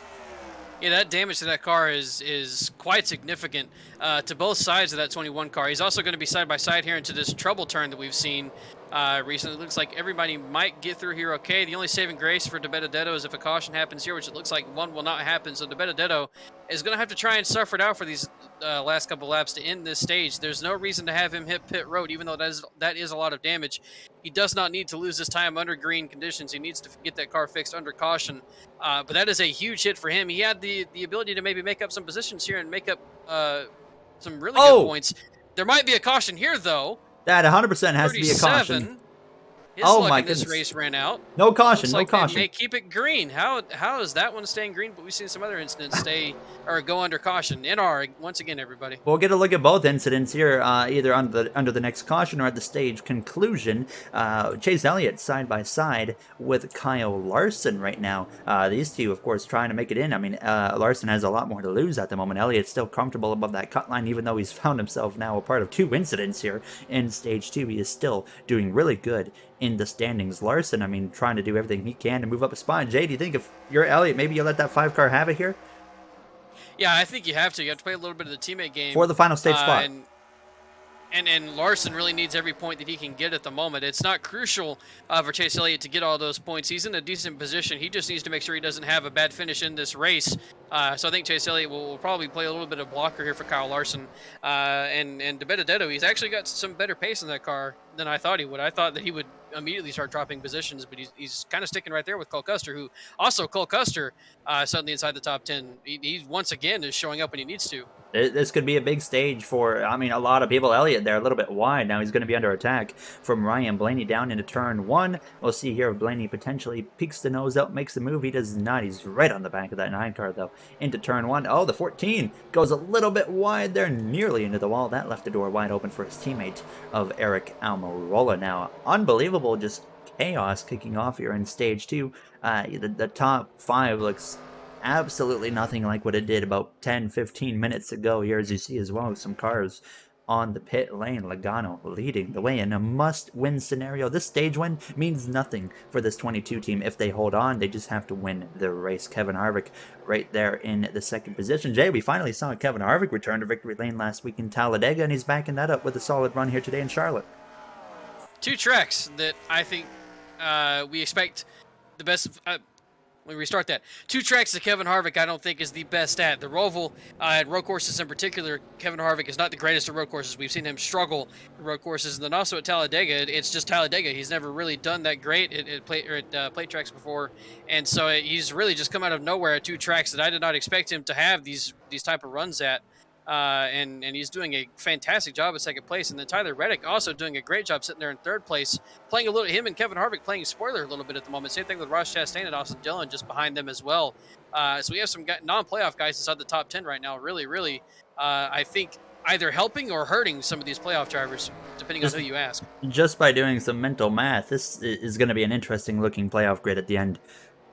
Yeah, that damage to that car is quite significant to both sides of that 21 car. He's also going to be side by side here into this trouble turn that we've seen recently. It looks like everybody might get through here okay. The only saving grace for DiBenedetto is if a caution happens here, which it looks like one will not happen. So DiBenedetto is going to have to try and suffer it out for these last couple laps to end this stage. There's no reason to have him hit pit road, even though that is a lot of damage. He does not need to lose this time under green conditions. He needs to get that car fixed under caution. But that is a huge hit for him. He had the ability to maybe make up some positions here and make up some really good points. There might be a caution here, though. That 100% has to be a caution. His luck in this race ran out. No caution, Looks no like caution. They may keep it green. How is that one staying green? But we've seen some other incidents stay or go under caution. NR, once again, everybody. We'll get a look at both incidents here, either under the next caution or at the stage conclusion. Chase Elliott side by side with Kyle Larson right now. These two, of course, trying to make it in. I mean, Larson has a lot more to lose at the moment. Elliott's still comfortable above that cut line, even though he's found himself now a part of 2 incidents here in stage 2. He is still doing really good in the standings. Larson, I mean, trying to do everything he can to move up a spot. Jay, do you think if you're Elliott, maybe you let that 5 car have it here? Yeah, I think you have to. You have to play a little bit of the teammate game. For the final stage spot. And Larson really needs every point that he can get at the moment. It's not crucial for Chase Elliott to get all those points. He's in a decent position. He just needs to make sure he doesn't have a bad finish in this race. So I think Chase Elliott will probably play a little bit of blocker here for Kyle Larson. And DiBenedetto, he's actually got some better pace in that car than I thought he would. I thought that he would immediately start dropping positions, but he's kind of sticking right there with Cole Custer, who also Cole Custer suddenly inside the top 10. He once again is showing up when he needs to. This could be a big stage for, I mean, a lot of people. Elliott there a little bit wide. Now he's going to be under attack from Ryan Blaney down into turn 1. We'll see here if Blaney potentially peeks the nose out, makes the move. He does not. He's right on the back of that 9 car, though, into turn 1. Oh, the 14 goes a little bit wide there, nearly into the wall. That left the door wide open for his teammate of Eric Almirola. Now, unbelievable, just chaos kicking off here in stage 2. The top 5 looks absolutely nothing like what it did about 10-15 minutes ago here, as you see as well, some cars on the pit lane. Logano leading the way in a must-win scenario. This stage win means nothing for this 22 team. If they hold on, they just have to win the race. Kevin Harvick right there in the 2nd position. Jay, we finally saw Kevin Harvick return to victory lane last week in Talladega, and he's backing that up with a solid run here today in Charlotte. 2 tracks that I think we expect the best. Let me restart that. 2 tracks that Kevin Harvick I don't think is the best at. The ROVAL at road courses in particular, Kevin Harvick is not the greatest at road courses. We've seen him struggle at road courses. And then also at Talladega, it's just Talladega. He's never really done that great at plate tracks before. And so he's really just come out of nowhere at 2 tracks that I did not expect him to have these type of runs at. And he's doing a fantastic job at 2nd place. And then Tyler Reddick also doing a great job sitting there in 3rd place, playing a little. Him and Kevin Harvick playing spoiler a little bit at the moment. Same thing with Ross Chastain and Austin Dillon just behind them as well. So we have some non-playoff guys inside the top 10 right now. Really, I think either helping or hurting some of these playoff drivers, depending on Just who you ask. just by doing some mental math, this is going to be an interesting looking playoff grid at the end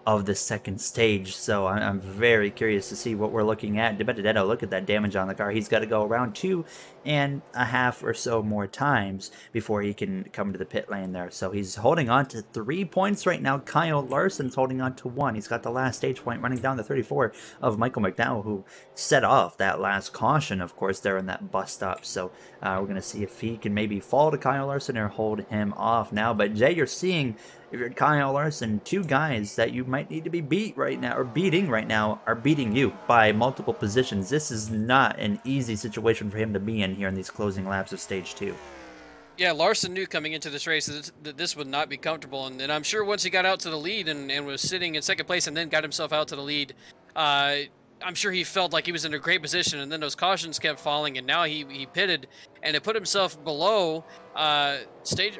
of the second stage. So I'm very curious to see what we're looking at. DeBenedetto, look at that damage on the car. He's got to go around 2.5 or so more times before he can come to the pit lane there. So he's holding on to 3 points right now. Kyle Larson's holding on to 1. He's got the last stage point running down the 34 of Michael McDowell, who set off that last caution, of course, there in that bus stop. So we're going to see if he can maybe fall to Kyle Larson or hold him off now. But Jay, you're seeing, if you're Kyle Larson, 2 guys that you might need to be beating right now are beating you by multiple positions. This is not an easy situation for him to be in here in these closing laps of stage 2. Yeah, Larson knew coming into this race that this would not be comfortable, and I'm sure once he got out to the lead and was sitting in second place and then got himself out to the lead, I'm sure he felt like he was in a great position, and then those cautions kept falling, and now he pitted, and it put himself below stage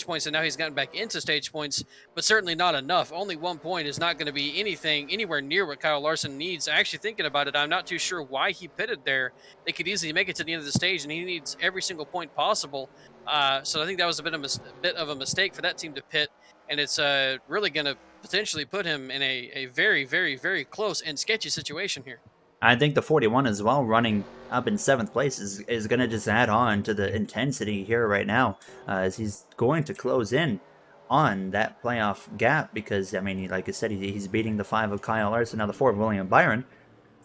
points, and now he's gotten back into stage points, but certainly not enough. Only 1 point is not going to be anywhere near what Kyle Larson needs. Actually, thinking about it, I'm not too sure why he pitted there. They could easily make it to the end of the stage, and he needs every single point possible. So I think that was a bit of a mistake for that team to pit, and it's really going to potentially put him in a very, very, very close and sketchy situation here. I think the 41 as well, running up in 7th place, is going to just add on to the intensity here right now, as he's going to close in on that playoff gap because, I mean, like I said, he's beating the 5 of Kyle Larson, now the 4 of William Byron,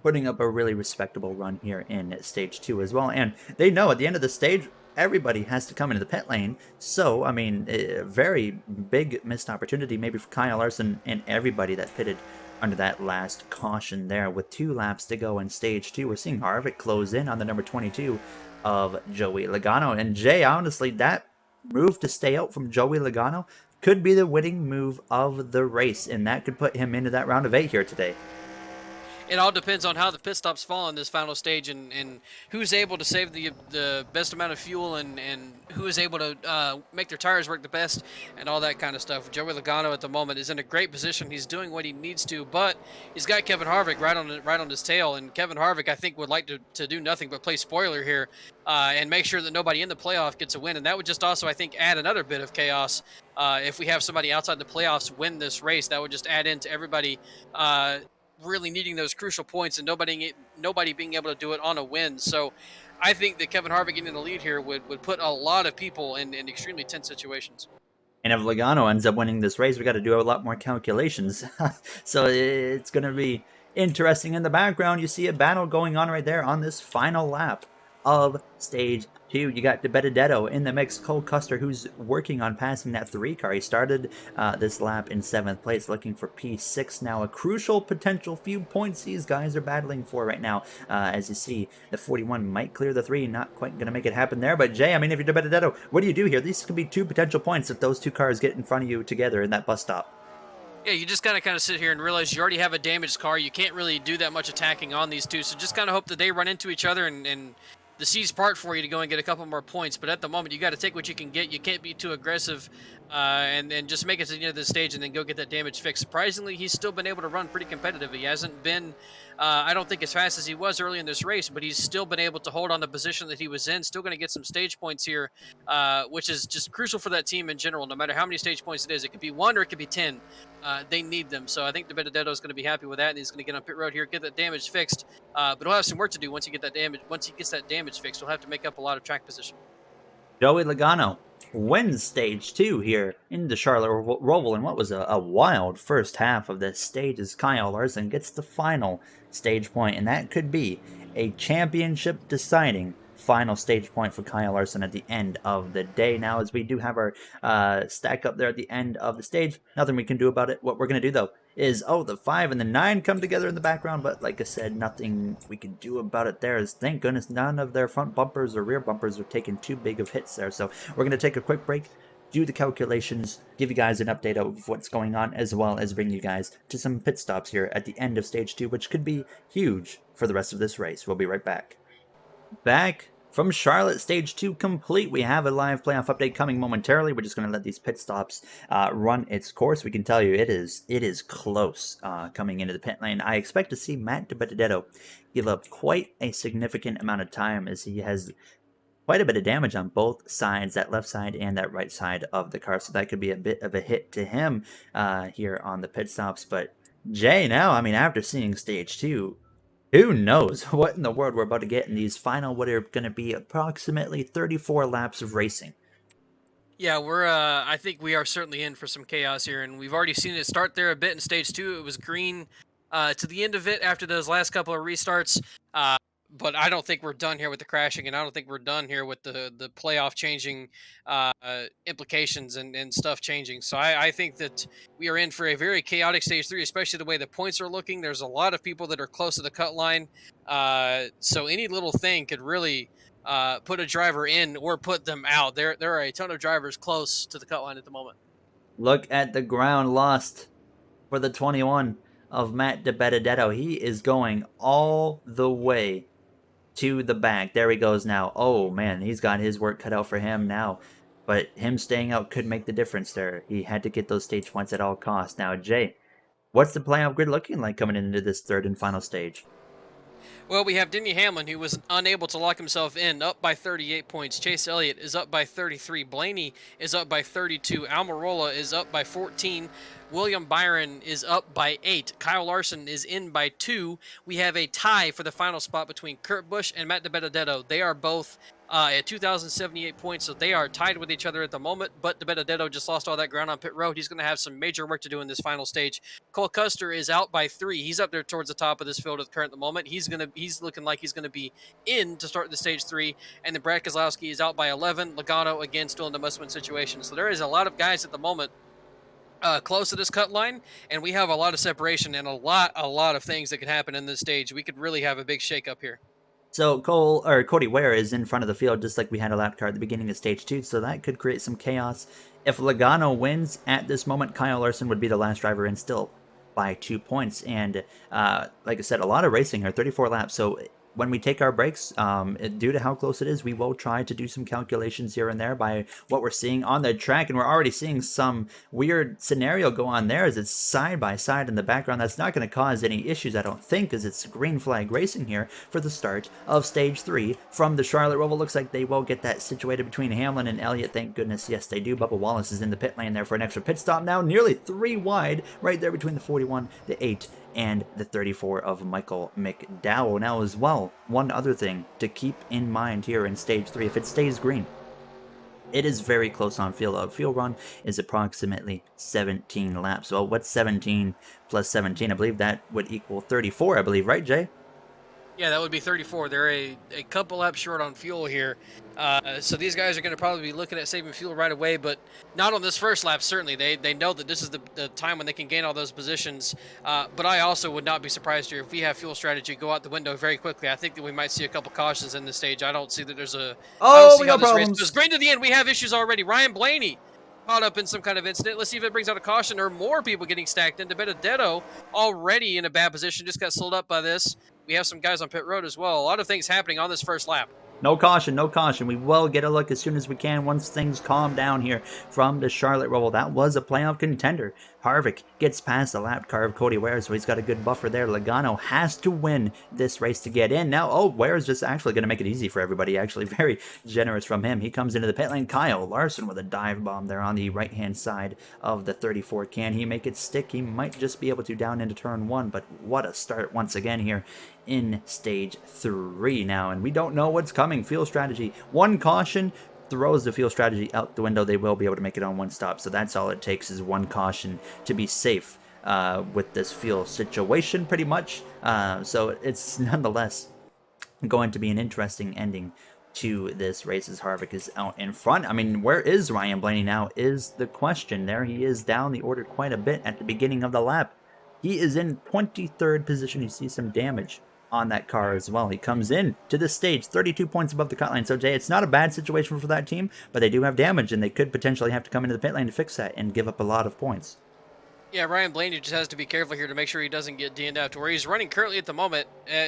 putting up a really respectable run here in stage 2 as well. And they know at the end of the stage, everybody has to come into the pit lane. So, I mean, a very big missed opportunity maybe for Kyle Larson and everybody that pitted under that last caution there. With 2 laps to go in stage 2, we're seeing Harvick close in on the number 22 of Joey Logano. And Jay, honestly, that move to stay out from Joey Logano could be the winning move of the race, and that could put him into that round of 8 here today. It all depends on how the pit stops fall in this final stage, and who's able to save the best amount of fuel, and who is able to make their tires work the best, and all that kind of stuff. Joey Logano at the moment is in a great position. He's doing what he needs to, but he's got Kevin Harvick right on his tail, and Kevin Harvick, I think, would like to do nothing but play spoiler here and make sure that nobody in the playoff gets a win, and that would just also, I think, add another bit of chaos. If we have somebody outside the playoffs win this race, that would just add into everybody really needing those crucial points and nobody being able to do it on a win. So I think that Kevin Harvick getting the lead here would put a lot of people in extremely tense situations. And if Logano ends up winning this race, we got to do a lot more calculations. So it's going to be interesting. In the background, you see a battle going on right there on this final lap of stage 2. You got DeBenedetto in the mix, Cole Custer, who's working on passing that 3 car. He started this lap in 7th place, looking for P6 now. A crucial potential few points these guys are battling for right now. As you see, the 41 might clear the 3, not quite going to make it happen there. But Jay, I mean, if you're DeBenedetto, what do you do here? These could be 2 potential points if those 2 cars get in front of you together in that bus stop. Yeah, you just gotta kind of sit here and realize you already have a damaged car. You can't really do that much attacking on these 2, so just kind of hope that they run into each other and the seas part for you to go and get a couple more points. But at the moment, you got to take what you can get. You can't be too aggressive, and just make it to the end of the stage and then go get that damage fixed. Surprisingly, he's still been able to run pretty competitive. He hasn't been, I don't think, as fast as he was early in this race, but he's still been able to hold on the position that he was in. Still going to get some stage points here, which is just crucial for that team in general. No matter how many stage points it is, it could be 1 or it could be 10. They need them. So I think DeBenedetto is going to be happy with that, and he's going to get on pit road here, get that damage fixed. But he'll have some work to do once he gets that damage fixed. He'll have to make up a lot of track position. Joey Logano wins stage 2 here in the Charlotte Roval, and what was a wild first half of this stage as Kyle Larson gets the final stage point, and that could be a championship deciding final stage point for Kyle Larson at the end of the day. Now, as we do have our stack up there at the end of the stage, nothing we can do about it. What we're going to do, though, is, the 5 and the 9 come together in the background, but like I said, nothing we can do about it there. Is, thank goodness, none of their front bumpers or rear bumpers are taking too big of hits there. So we're going to take a quick break, do the calculations, give you guys an update of what's going on, as well as bring you guys to some pit stops here at the end of stage 2, which could be huge for the rest of this race. We'll be right back. Back from Charlotte, stage 2 complete. We have a live playoff update coming momentarily. We're just going to let these pit stops run its course. We can tell you it is close coming into the pit lane. I expect to see Matt DiBenedetto give up quite a significant amount of time, as he has quite a bit of damage on both sides, that left side and that right side of the car. So that could be a bit of a hit to him here on the pit stops. But Jay, now, I mean, after seeing stage 2, who knows what in the world we're about to get in these final, what are going to be approximately 34 laps of racing. Yeah, I think we are certainly in for some chaos here, and we've already seen it start there a bit in stage 2. It was green to the end of it after those last couple of restarts. But I don't think we're done here with the crashing, and I don't think we're done here with the playoff changing implications and stuff changing. So I think that we are in for a very chaotic stage 3, especially the way the points are looking. There's a lot of people that are close to the cut line, so any little thing could really put a driver in or put them out. There are a ton of drivers close to the cut line at the moment. Look at the ground lost for the 21 of Matt DiBenedetto. He is going all the way to the back. There he goes now. Oh man, he's got his work cut out for him now. But him staying out could make the difference there. He had to get those stage points at all costs. Now, Jay, what's the playoff grid looking like coming into this third and final stage? Well, we have Denny Hamlin, who was unable to lock himself in, up by 38 points. Chase Elliott is up by 33. Blaney is up by 32. Almirola is up by 14. William Byron is up by 8. Kyle Larson is in by 2. We have a tie for the final spot between Kurt Busch and Matt DiBenedetto. They are both at 2,078 points, so they are tied with each other at the moment, but DiBenedetto just lost all that ground on pit road. He's going to have some major work to do in this final stage. Cole Custer is out by 3. He's up there towards the top of this field at the current moment. He's looking like he's going to be in to start the stage 3, and then Brad Keselowski is out by 11. Logano, again, still in the must-win situation. So there is a lot of guys at the moment close to this cut line, and we have a lot of separation and a lot of things that could happen in this stage. We could really have a big shakeup here. So Cody Ware is in front of the field, just like we had a lap car at the beginning of stage 2, so that could create some chaos. If Logano wins at this moment, Kyle Larson would be the last driver in still by 2 points. And like I said, a lot of racing here, 34 laps. So when we take our breaks, due to how close it is, we will try to do some calculations here and there by what we're seeing on the track. And we're already seeing some weird scenario go on there as it's side by side in the background. That's not going to cause any issues, I don't think, as it's green flag racing here for the start of stage 3 from the Charlotte ROVAL. Looks like they will get that situated between Hamlin and Elliott. Thank goodness. Yes, they do. Bubba Wallace is in the pit lane there for an extra pit stop now. Nearly 3 wide right there between the 41, the 8, and the 34 of Michael McDowell. Now as well, one other thing to keep in mind here in stage 3, if it stays green, it is very close on field. A field run is approximately 17 laps. Well, what's 17 plus 17? I believe that would equal 34, I believe, right, Jay? Yeah, that would be 34. They're a couple laps short on fuel here. So these guys are going to probably be looking at saving fuel right away, but not on this first lap, certainly. They know that this is the time when they can gain all those positions. But I also would not be surprised here if we have fuel strategy go out the window very quickly. I think that we might see a couple cautions in this stage. I don't see that there's a... Oh, we got problems. It's great to the end. We have issues already. Ryan Blaney caught up in some kind of incident. Let's see if it brings out a caution or more people getting stacked into. Benedetto already in a bad position, just got slowed up by this. We have some guys on pit road as well. A lot of things happening on this first lap. No caution, no caution. We will get a look as soon as we can once things calm down here from the Charlotte ROVAL. That was a playoff contender. Harvick gets past the lap car of Cody Ware, so he's got a good buffer there. Logano has to win this race to get in. Now, Ware is just actually going to make it easy for everybody. Actually, very generous from him. He comes into the pit lane. Kyle Larson with a dive bomb there on the right-hand side of the 34. Can he make it stick? He might just be able to down into turn 1, but what a start once again here in stage 3 now, and we don't know what's coming. Fuel strategy, one caution throws the fuel strategy out the window. They will be able to make it on one stop, so that's all it takes is one caution to be safe with this fuel situation pretty much. So it's nonetheless going to be an interesting ending to this race as Harvick is out in front. I mean, where is Ryan Blaney now is the question. There he is down the order quite a bit at the beginning of the lap. He is in 23rd position. You see some damage on that car as well. He comes in to this stage 32 points above the cut line. So Jay, it's not a bad situation for that team, but they do have damage and they could potentially have to come into the pit lane to fix that and give up a lot of points. Yeah, Ryan Blaney just has to be careful here to make sure he doesn't get DNF'd. Where he's running currently at the moment,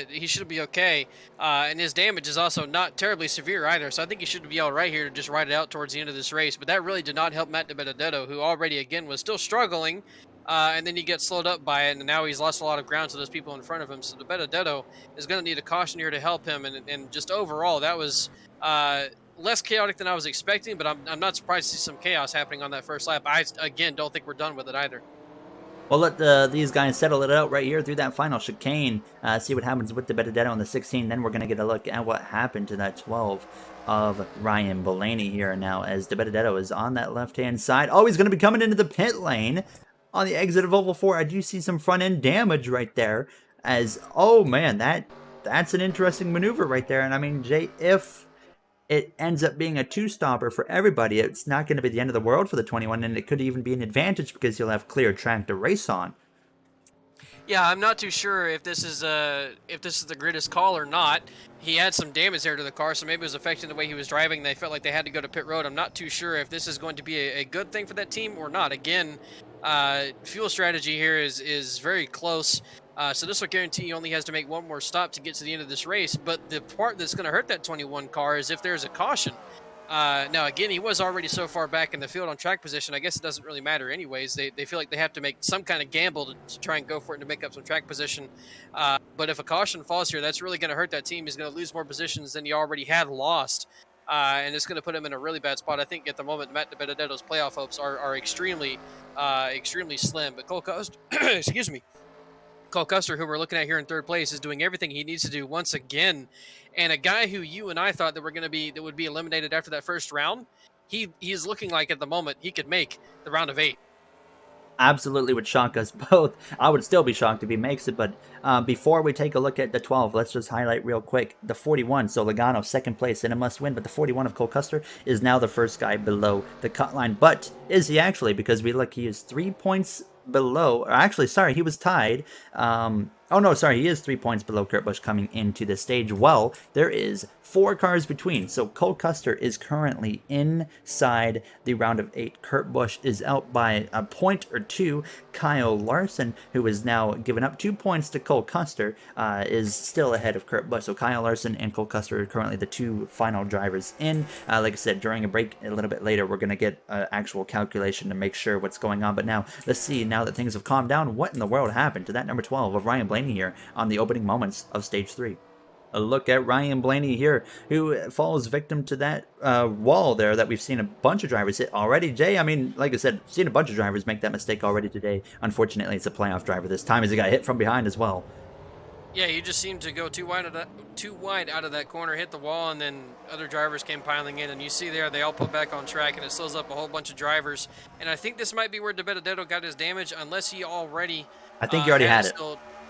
he should be okay. And his damage is also not terribly severe either, so I think he should be all right here to just ride it out towards the end of this race. But that really did not help Matt DiBenedetto, who already, again, was still struggling. And then he gets slowed up by it, and now he's lost a lot of ground to those people in front of him. So DiBenedetto is going to need a caution here to help him. And just overall, that was less chaotic than I was expecting, but I'm not surprised to see some chaos happening on that first lap. I, again, don't think we're done with it either. Well, let these guys settle it out right here through that final chicane. See what happens with the Benedetto on the 16. Then we're going to get a look at what happened to that 12 of Ryan Blaney here now as the Benedetto is on that left-hand side. Oh, he's going to be coming into the pit lane on the exit of Oval 4. I do see some front-end damage right there as, oh man, that's an interesting maneuver right there. And I mean, Jay, if it ends up being a two-stopper for everybody, it's not going to be the end of the world for the 21, and it could even be an advantage because you'll have clear track to race on. Yeah, I'm not too sure if this is the greatest call or not. He had some damage there to the car, so maybe it was affecting the way he was driving. They felt like they had to go to pit road. I'm not too sure if this is going to be a good thing for that team or not. Again, fuel strategy here is very close. So this will guarantee he only has to make one more stop to get to the end of this race. But the part that's going to hurt that 21 car is if there's a caution. Now, again, he was already so far back in the field on track position. I guess it doesn't really matter anyways. They feel like they have to make some kind of gamble to try and go for it to make up some track position. But if a caution falls here, that's really going to hurt that team. He's going to lose more positions than he already had lost. And it's going to put him in a really bad spot. I think at the moment, Matt DiBenedetto's playoff hopes are extremely slim. But Cole Custer, excuse me, Cole Custer, who we're looking at here in third place, is doing everything he needs to do once again. And a guy who you and I thought that would be eliminated after that first round, he's looking like at the moment he could make the round of 8. Absolutely would shock us both. I would still be shocked if he makes it, but before we take a look at the 12, let's just highlight real quick the 41. So Logano, second place, and a must win, but the 41 of Cole Custer is now the first guy below the cut line. But is he actually? Because we look, he is 3 points below, or actually, sorry, he was tied. Oh no, sorry, he is 3 points below Kurt Busch coming into the stage. Well, there is 4 cars between, so Cole Custer is currently inside the round of 8. Kurt Busch is out by a point or 2. Kyle Larson, who is now given up 2 points to Cole Custer, is still ahead of Kurt Busch. So Kyle Larson and Cole Custer are currently the 2 final drivers in. Like I said, during a break a little bit later, we're going to get an actual calculation to make sure what's going on. But now, let's see, now that things have calmed down, what in the world happened to that number 12 of Ryan Blaney here on the opening moments of stage 3? A look at Ryan Blaney here, who falls victim to that wall there that we've seen a bunch of drivers hit already. Jay, I mean, like I said, seen a bunch of drivers make that mistake already today. Unfortunately, it's a playoff driver this time as he got hit from behind as well. Yeah, he just seemed to go too wide out of that corner, hit the wall, and then other drivers came piling in. And you see there, they all put back on track, and it slows up a whole bunch of drivers. And I think this might be where DiBenedetto got his damage, unless he already... I think he already had it.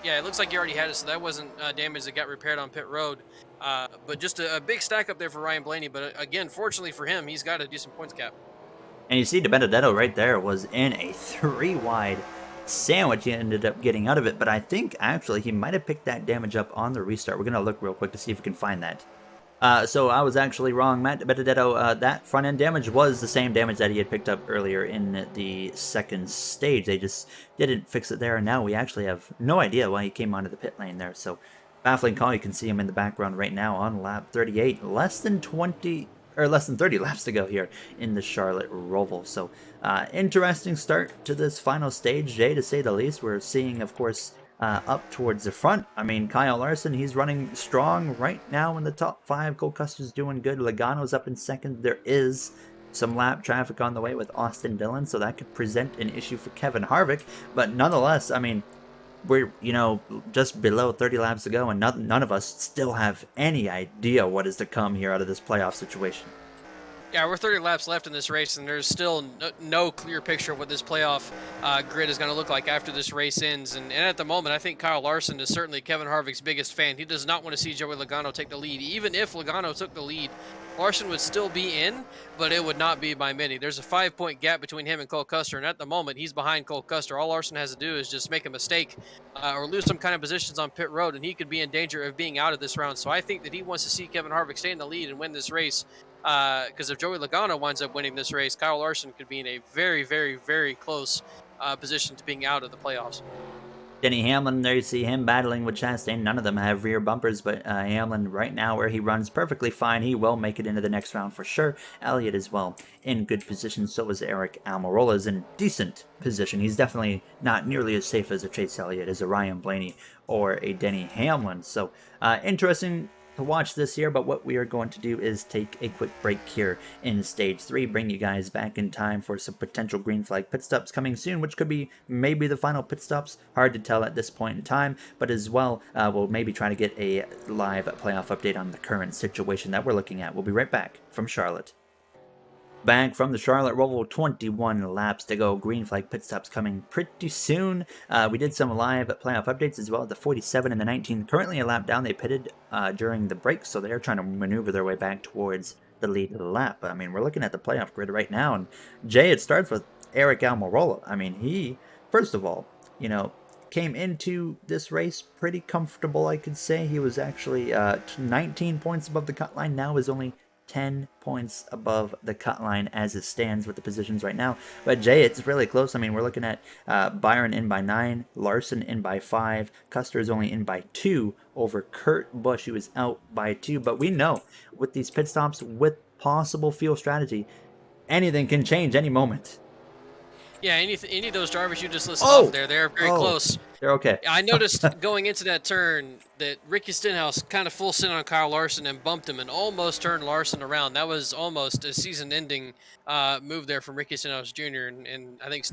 Yeah, it looks like he already had it, so that wasn't damage that got repaired on pit road. But just a big stack up there for Ryan Blaney. But again, fortunately for him, he's got a decent points cap. And you see DiBenedetto right there was in a 3-wide sandwich. He ended up getting out of it, but I think actually he might have picked that damage up on the restart. We're going to look real quick to see if we can find that. So I was actually wrong. Matt DiBenedetto, that front end damage was the same damage that he had picked up earlier in the second stage. They just didn't fix it there, and now we actually have no idea why he came onto the pit lane there. So baffling call. You can see him in the background right now on lap 38. Less than 30 laps to go here in the Charlotte Roval. So interesting start to this final stage, Jay, to say the least. We're seeing, of course, up towards the front. I mean, Kyle Larson, he's running strong right now in the top 5. Cole Custer's doing good. Logano's up in second. There is some lap traffic on the way with Austin Dillon, so that could present an issue for Kevin Harvick. But nonetheless, I mean, we're, just below 30 laps to go, and none of us still have any idea what is to come here out of this playoff situation. Yeah, we're 30 laps left in this race, and there's still no clear picture of what this playoff grid is going to look like after this race ends. And at the moment, I think Kyle Larson is certainly Kevin Harvick's biggest fan. He does not want to see Joey Logano take the lead. Even if Logano took the lead, Larson would still be in, but it would not be by many. There's a 5-point gap between him and Cole Custer, and at the moment, he's behind Cole Custer. All Larson has to do is just make a mistake or lose some kind of positions on pit road, and he could be in danger of being out of this round. So I think that he wants to see Kevin Harvick stay in the lead and win this race. Because if Joey Logano winds up winning this race, Kyle Larson could be in a very, very, very close position to being out of the playoffs. Denny Hamlin, there you see him battling with Chastain. None of them have rear bumpers, but Hamlin right now where he runs perfectly fine. He will make it into the next round for sure. Elliott as well in good position. So is Eric Almirola's in decent position. He's definitely not nearly as safe as a Chase Elliott, as a Ryan Blaney, or a Denny Hamlin. So interesting to watch this here, but what we are going to do is take a quick break here in stage 3, bring you guys back in time for some potential green flag pit stops coming soon, which could be maybe the final pit stops. Hard to tell at this point in time, but as well, we'll maybe try to get a live playoff update on the current situation that we're looking at. We'll be right back from Charlotte. Back from the Charlotte Roval, 21 laps to go. Green flag pit stops coming pretty soon. We did some live playoff updates as well. The 47 and the 19 currently a lap down. They pitted during the break, so they're trying to maneuver their way back towards the lead of the lap. I mean, we're looking at the playoff grid right now, and Jay, it starts with Eric Almirola. I mean, he, first of all, came into this race pretty comfortable, I could say. He was actually 19 points above the cut line. Now is only 10 points above the cut line as it stands with the positions right now. But Jay, it's really close. I mean, we're looking at Byron in by 9, Larson in by 5, Custer is only in by 2 over Kurt Busch, who is out by 2. But we know with these pit stops, with possible fuel strategy, anything can change any moment. Yeah, any of those drivers you just listed off there, they're very close. They're okay. I noticed going into that turn that Ricky Stenhouse kind of full sent on Kyle Larson and bumped him and almost turned Larson around. That was almost a season-ending move there from Ricky Stenhouse Jr. And I think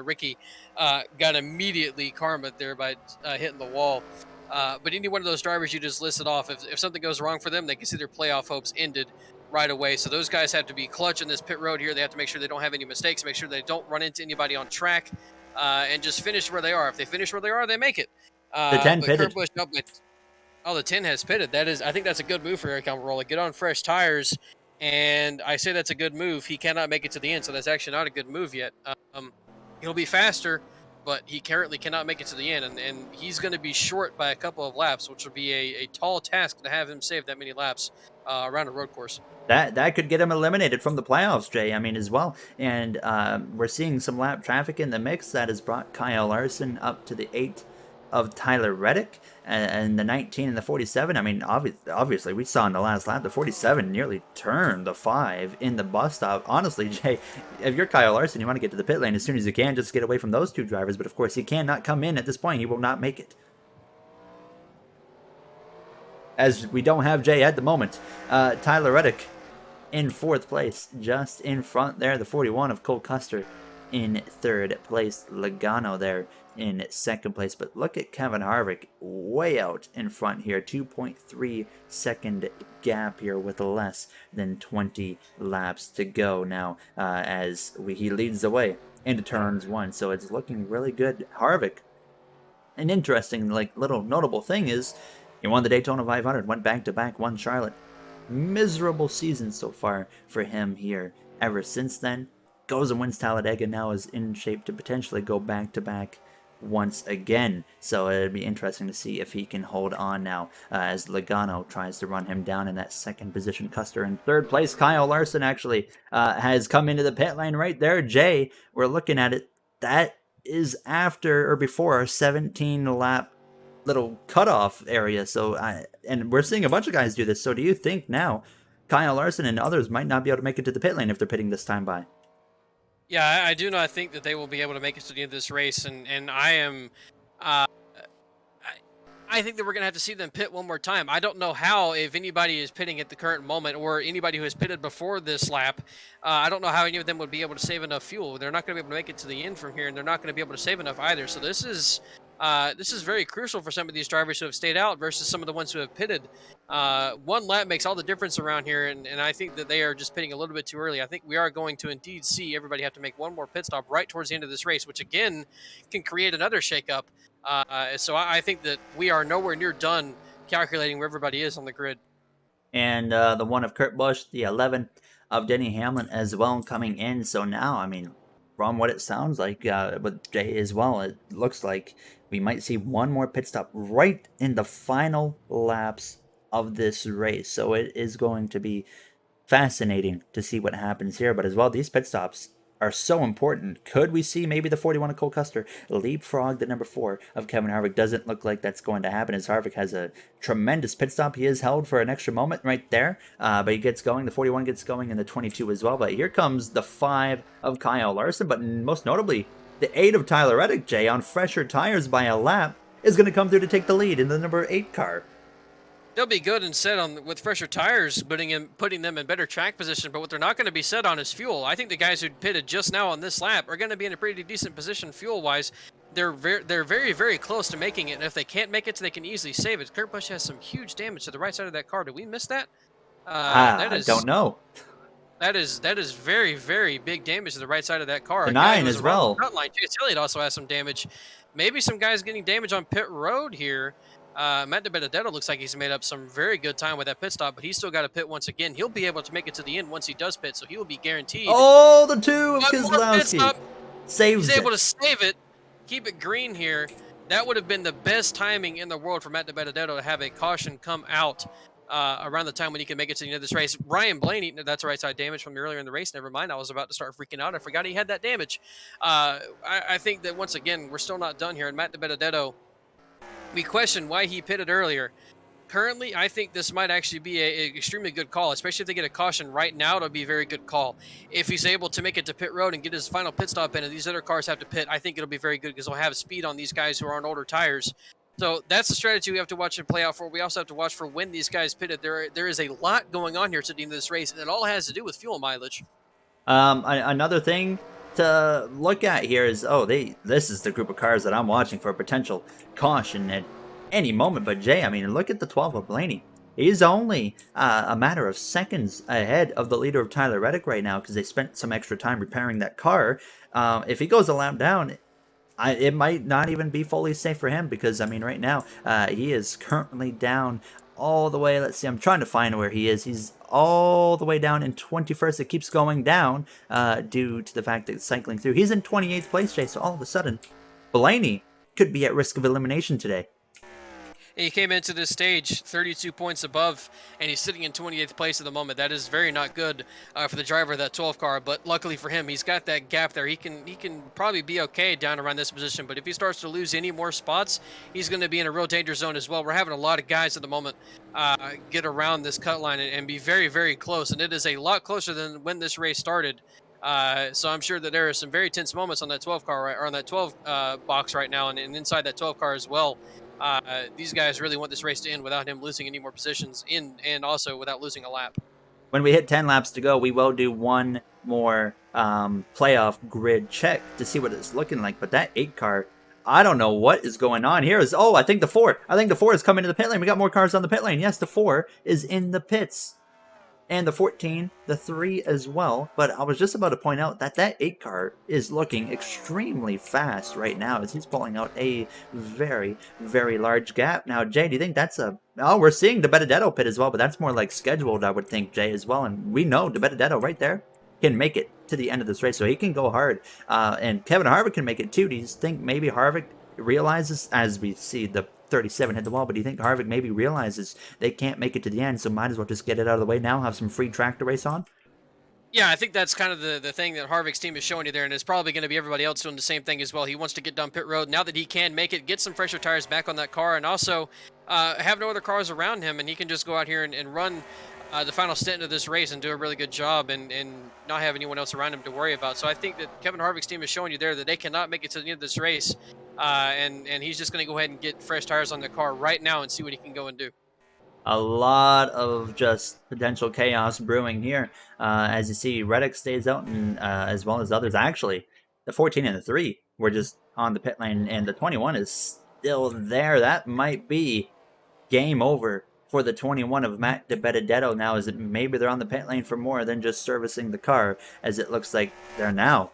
Ricky got immediately karma there by hitting the wall. But any one of those drivers you just listed off, if something goes wrong for them, they can see their playoff hopes ended right away. So those guys have to be clutch in this pit road here. They have to make sure they don't have any mistakes, make sure they don't run into anybody on track, and just finish where they are. If they finish where they are, they make it. The 10 pitted. Kurt Busch the 10 has pitted. I think that's a good move for Eric Almirola. Get on fresh tires, and I say that's a good move. He cannot make it to the end, so that's actually not a good move yet. He'll be faster, but he currently cannot make it to the end, and he's going to be short by a couple of laps, which will be a tall task to have him save that many laps around a road course. That could get him eliminated from the playoffs, Jay. I mean, as well. And we're seeing some lap traffic in the mix that has brought Kyle Larson up to the 8 of Tyler Reddick, and the 19 and the 47. I mean, obviously, we saw in the last lap, the 47 nearly turned the 5 in the bus stop. Honestly, Jay, if you're Kyle Larson, you want to get to the pit lane as soon as you can, just get away from those two drivers. But of course, he cannot come in at this point. He will not make it, as we don't have Jay at the moment. Tyler Reddick in 4th place, just in front there. The 41 of Cole Custer in 3rd place. Logano there in 2nd place. But look at Kevin Harvick way out in front here. 2.3 second gap here with less than 20 laps to go now, as he leads the way into turns 1. So it's looking really good. Harvick, an interesting little notable thing is he won the Daytona 500, went back-to-back, won Charlotte. Miserable season so far for him here ever since then. Goes and wins Talladega, now is in shape to potentially go back-to-back once again. So it'd be interesting to see if he can hold on now, as Logano tries to run him down in that 2nd position. Custer in 3rd place. Kyle Larson actually has come into the pit lane right there. Jay, we're looking at it. That is after or before our 17 lap little cutoff area. So and we're seeing a bunch of guys do this. So do you think now Kyle Larson and others might not be able to make it to the pit lane if they're pitting this time by? Yeah, I do not think that they will be able to make it to the end of this race, and I am I think that we're going to have to see them pit one more time. I don't know how, if anybody is pitting at the current moment, or anybody who has pitted before this lap, I don't know how any of them would be able to save enough fuel. They're not going to be able to make it to the end from here, and they're not going to be able to save enough either. So this is very crucial for some of these drivers who have stayed out versus some of the ones who have pitted. One lap makes all the difference around here, and I think that they are just pitting a little bit too early. I think we are going to indeed see everybody have to make one more pit stop right towards the end of this race, which again can create another shakeup. So I think that we are nowhere near done calculating where everybody is on the grid. And the 1 of Kurt Busch, the 11 of Denny Hamlin as well coming in. So now, I mean, from what it sounds like with Jay as well, it looks like we might see one more pit stop right in the final laps of this race. So it is going to be fascinating to see what happens here. But as well, these pit stops are so important. Could we see maybe the 41 of Cole Custer leapfrog the number 4 of Kevin Harvick? Doesn't look like that's going to happen, as Harvick has a tremendous pit stop. He is held for an extra moment right there, but he gets going. The 41 gets going, and the 22 as well. But here comes the 5 of Kyle Larson, but most notably, the 8 of Tyler Reddick, Jay, on fresher tires by a lap, is going to come through to take the lead in the number 8 car. They'll be good and set on with fresher tires, putting them in better track position. But what they're not going to be set on is fuel. I think the guys who pitted just now on this lap are going to be in a pretty decent position fuel-wise. They're very, very close to making it, and if they can't make it, they can easily save it. Kurt Busch has some huge damage to the right side of that car. Did we miss that? I don't know. That is very, very big damage to the right side of that car. The 9 as well. Chase Elliott also has some damage. Maybe some guys getting damage on pit road here. Matt DiBenedetto looks like he's made up some very good time with that pit stop, but he's still got to pit once again. He'll be able to make it to the end once he does pit, so he will be guaranteed. Oh, the 2 of Keselowski. He's able to save it, keep it green here. That would have been the best timing in the world for Matt DiBenedetto to have a caution come out around the time when he can make it to the end of this race. Ryan Blaney, that's right side damage from earlier in the race. Never mind, I was about to start freaking out. I forgot he had that damage. I think that once again, we're still not done here, and Matt DiBenedetto, we question why he pitted earlier. Currently, I think this might actually be an extremely good call, especially if they get a caution right now. It'll be a very good call. If he's able to make it to pit road and get his final pit stop in, and these other cars have to pit, I think it'll be very good because they'll have speed on these guys who are on older tires. So that's the strategy we have to watch and play out for. We also have to watch for when these guys pitted. There is a lot going on here to the end of this race, and it all has to do with fuel mileage. Another thing to look at here is, this is the group of cars that I'm watching for a potential caution at any moment. But Jay, I mean, look at the 12 of Blaney. He's only a matter of seconds ahead of the leader of Tyler Reddick right now because they spent some extra time repairing that car. If he goes a lap down, it might not even be fully safe for him because, I mean, right now, he is currently down all the way. Let's see, I'm trying to find where he is. He's all the way down in 21st. It keeps going down due to the fact that it's cycling through. He's in 28th place, Jay, so all of a sudden, Blaney could be at risk of elimination today. He came into this stage 32 points above, and he's sitting in 28th place at the moment. That is very not good for the driver of that 12 car, but luckily for him, he's got that gap there. He can probably be okay down around this position, but if he starts to lose any more spots, he's going to be in a real danger zone as well. We're having a lot of guys at the moment get around this cut line and be very, very close, and it is a lot closer than when this race started. So I'm sure that there are some very tense moments on that 12 car, or on that 12 box right now, and inside that 12 car as well. These guys really want this race to end without him losing any more positions and also without losing a lap. When we hit 10 laps to go, we will do one more playoff grid check to see what it's looking like. But that 8 car, I don't know what is going on here. I think the 4. I think the 4 is coming to the pit lane. We got more cars on the pit lane. Yes, the 4 is in the pits. And the 14, the 3 as well. But I was just about to point out that 8 car is looking extremely fast right now as he's pulling out a very, very large gap. Now, Jay, do you think that's we're seeing the Benedetto pit as well, but that's more like scheduled, I would think, Jay, as well. And we know the Benedetto right there can make it to the end of this race, so he can go hard. And Kevin Harvick can make it too. Do you think maybe Harvick realizes, as we see the 37 hit the wall, but do you think Harvick maybe realizes they can't make it to the end, so might as well just get it out of the way now, have some free track to race on? Yeah, I think that's kind of the thing that Harvick's team is showing you there, and it's probably going to be everybody else doing the same thing as well. He wants to get down pit road now that he can make it, get some fresher tires back on that car, and also have no other cars around him, and he can just go out here and run the final stint of this race and do a really good job and not have anyone else around him to worry about. So I think that Kevin Harvick's team is showing you there that they cannot make it to the end of this race, and he's just going to go ahead and get fresh tires on the car right now and see what he can go and do. A lot of just potential chaos brewing here. As you see, Reddick stays out, and as well as others. Actually, the 14 and the 3 were just on the pit lane, and the 21 is still there. That might be game over for the 21 of Matt DiBenedetto now, as maybe they're on the pit lane for more than just servicing the car, as it looks like they're now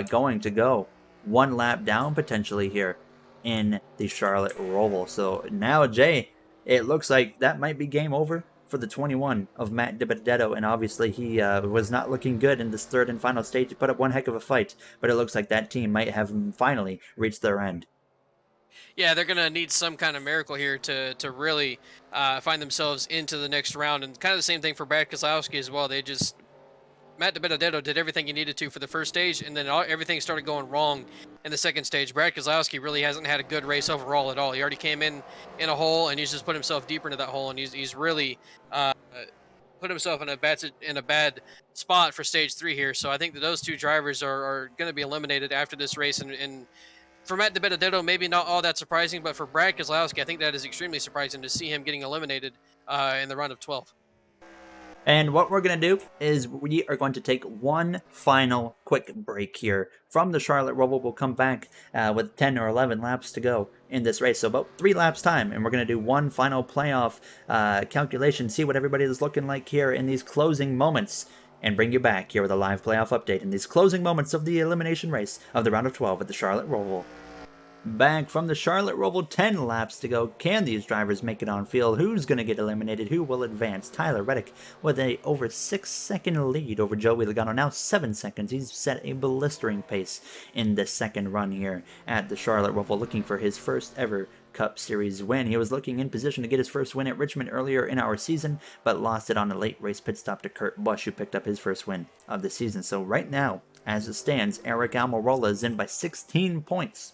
going to go one lap down potentially here in the Charlotte ROVAL. So now, Jay, it looks like that might be game over for the 21 of Matt DiBenedetto, and obviously he was not looking good in this third and final stage. He put up one heck of a fight, but it looks like that team might have finally reached their end. Yeah, they're going to need some kind of miracle here to really find themselves into the next round, and kind of the same thing for Brad Keselowski as well. Matt DiBenedetto did everything he needed to for the first stage, and then everything started going wrong in the second stage. Brad Keselowski really hasn't had a good race overall at all. He already came in a hole, and he's just put himself deeper into that hole, and he's really put himself in a bad spot for stage 3 here. So I think that those two drivers are going to be eliminated after this race, and for Matt DiBenedetto, maybe not all that surprising, but for Brad Keselowski, I think that is extremely surprising to see him getting eliminated in the round of 12. And what we're going to do is we are going to take one final quick break here from the Charlotte Roval. We'll come back with 10 or 11 laps to go in this race. So about 3 laps time. And we're going to do one final playoff calculation, see what everybody is looking like here in these closing moments, and bring you back here with a live playoff update in these closing moments of the elimination race of the round of 12 at the Charlotte Roval. Back from the Charlotte Roval, 10 laps to go. Can these drivers make it on field? Who's going to get eliminated? Who will advance? Tyler Reddick with a over 6-second lead over Joey Logano. Now 7 seconds. He's set a blistering pace in the second run here at the Charlotte Roval, looking for his first ever Cup Series win. He was looking in position to get his first win at Richmond earlier in our season, but lost it on a late race pit stop to Kurt Busch, who picked up his first win of the season. So right now, as it stands, Eric Almirola is in by 16 points.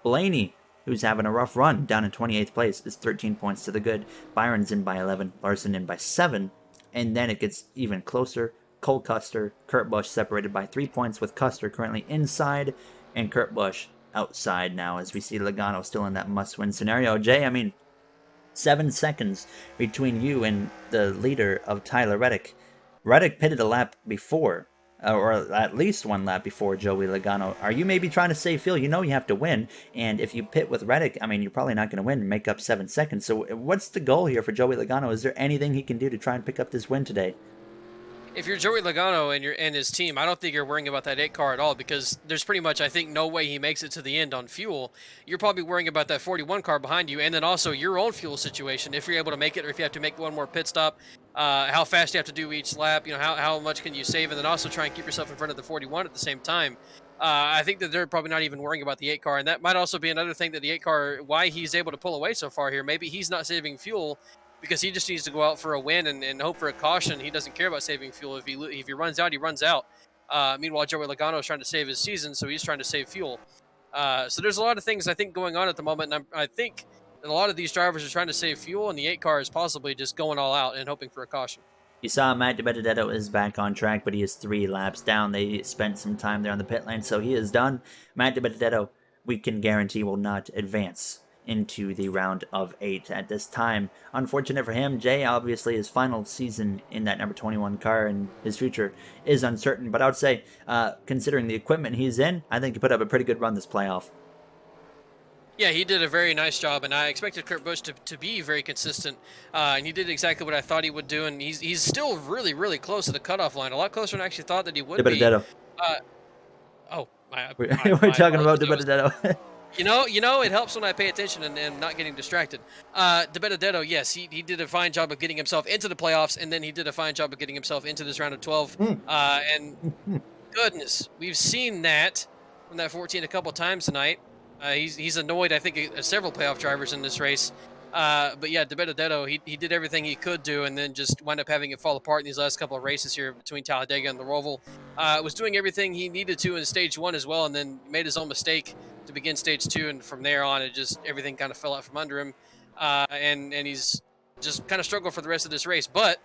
Blaney, who's having a rough run, down in 28th place, is 13 points to the good. Byron's in by 11, Larson in by 7, and then it gets even closer. Cole Custer, Kurt Busch separated by 3 points, with Custer currently inside and Kurt Busch outside now, as we see Logano still in that must-win scenario. Jay, I mean, 7 seconds between you and the leader of Tyler Reddick. Reddick pitted a lap before, or at least 1 lap before Joey Logano. Are you maybe trying to save fuel? You know you have to win, and if you pit with Reddick, I mean, you're probably not going to win and make up 7 seconds. So what's the goal here for Joey Logano? Is there anything he can do to try and pick up this win today? If you're Joey Logano and his team, I don't think you're worrying about that 8 car at all, because there's pretty much, I think, no way he makes it to the end on fuel. You're probably worrying about that 41 car behind you, and then also your own fuel situation. If you're able to make it, or if you have to make one more pit stop, how fast you have to do each lap, how much can you save, and then also try and keep yourself in front of the 41 at the same time. I think that they're probably not even worrying about the 8 car, and that might also be another thing that the 8 car, why he's able to pull away so far here. Maybe he's not saving fuel because he just needs to go out for a win and hope for a caution. He doesn't care about saving fuel. If he runs out, he runs out. Meanwhile, Joey Logano is trying to save his season, so he's trying to save fuel. So there's a lot of things, I think, going on at the moment, and I think that a lot of these drivers are trying to save fuel, and the 8 car is possibly just going all out and hoping for a caution. You saw Matt DiBenedetto is back on track, but he is 3 laps down. They spent some time there on the pit lane, so he is done. Matt DiBenedetto, we can guarantee, will not advance into the round of 8 at this time. Unfortunate for him. Jay, obviously his final season in that number 21 car, and his future is uncertain, but I would say, considering the equipment he's in, I think he put up a pretty good run this playoff. Yeah, he did a very nice job, and I expected Kurt Busch to be very consistent, and he did exactly what I thought he would do, and he's still really, really close to the cutoff line, a lot closer than I actually thought that he would be. DiBenedetto. We're talking about DiBenedetto. You know, it helps when I pay attention and not getting distracted. DiBenedetto, yes, he did a fine job of getting himself into the playoffs, and then he did a fine job of getting himself into this round of 12. And goodness, we've seen that from that 14 a couple times tonight. He's annoyed, I think, several playoff drivers in this race. But yeah, DiBenedetto, he did everything he could do, and then just wound up having it fall apart in these last couple of races here between Talladega and the Roval. Was doing everything he needed to in stage 1 as well, and then made his own mistake to begin stage 2, and from there on, everything kind of fell out from under him, and he's just kind of struggled for the rest of this race. But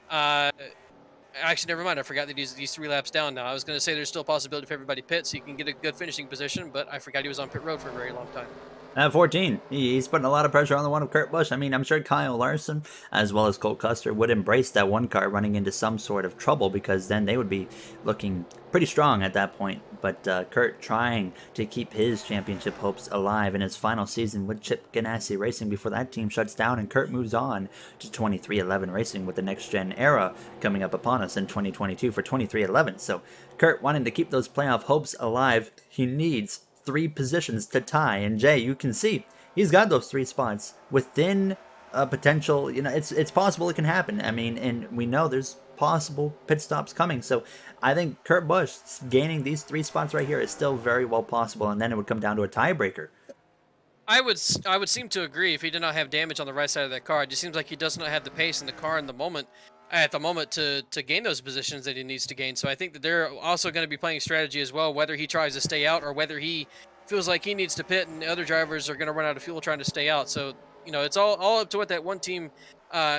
actually, never mind. I forgot that he's 3 laps down now. I was going to say there's still a possibility for everybody pits, so you can get a good finishing position, but I forgot he was on pit road for a very long time. At 14, he's putting a lot of pressure on the one of Kurt Busch. I mean, I'm sure Kyle Larson, as well as Cole Custer, would embrace that 1 car running into some sort of trouble, because then they would be looking pretty strong at that point. But Kurt trying to keep his championship hopes alive in his final season with Chip Ganassi Racing before that team shuts down, and Kurt moves on to 2311 Racing with the next-gen era coming up upon us in 2022 for 2311. So Kurt wanting to keep those playoff hopes alive, he needs 3 positions to tie, and Jay, you can see he's got those 3 spots within a potential. It's possible it can happen. I mean, and we know there's possible pit stops coming, so I think Kurt Busch gaining these 3 spots right here is still very well possible, and then it would come down to a tiebreaker. I would seem to agree if he did not have damage on the right side of that car. It just seems like he does not have the pace in the car in the moment. at the moment to gain those positions that he needs to gain. So I think that they're also going to be playing strategy as well, whether he tries to stay out or whether he feels like he needs to pit and the other drivers are going to run out of fuel trying to stay out. So, it's all up to what that one team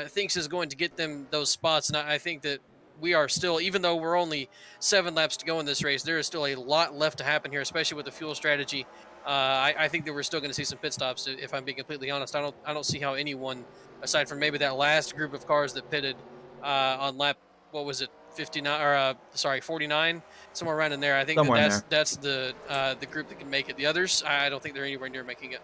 thinks is going to get them those spots. And I think that we are still, even though we're only 7 laps to go in this race, there is still a lot left to happen here, especially with the fuel strategy. I think that we're still going to see some pit stops. If I'm being completely honest, I don't see how anyone, aside from maybe that last group of cars that pitted on lap, what was it, 59 or sorry, 49, somewhere around in there. I think that's the group that can make it. The others, I don't think they're anywhere near making it.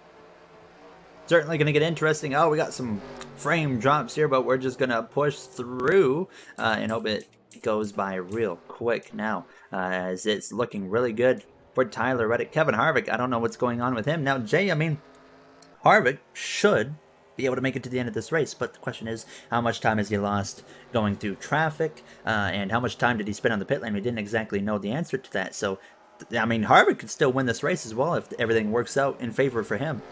Certainly going to get interesting. Oh, we got some frame drops here, but we're just going to push through and hope it goes by real quick now, as it's looking really good for Tyler Reddick. Kevin Harvick, I don't know what's going on with him. Now, Jay, I mean, Harvick should be able to make it to the end of this race, but the question is, how much time has he lost going through traffic, and how much time did he spend on the pit lane? We didn't exactly know the answer to that. So, I mean, Harvick could still win this race as well if everything works out in favor for him.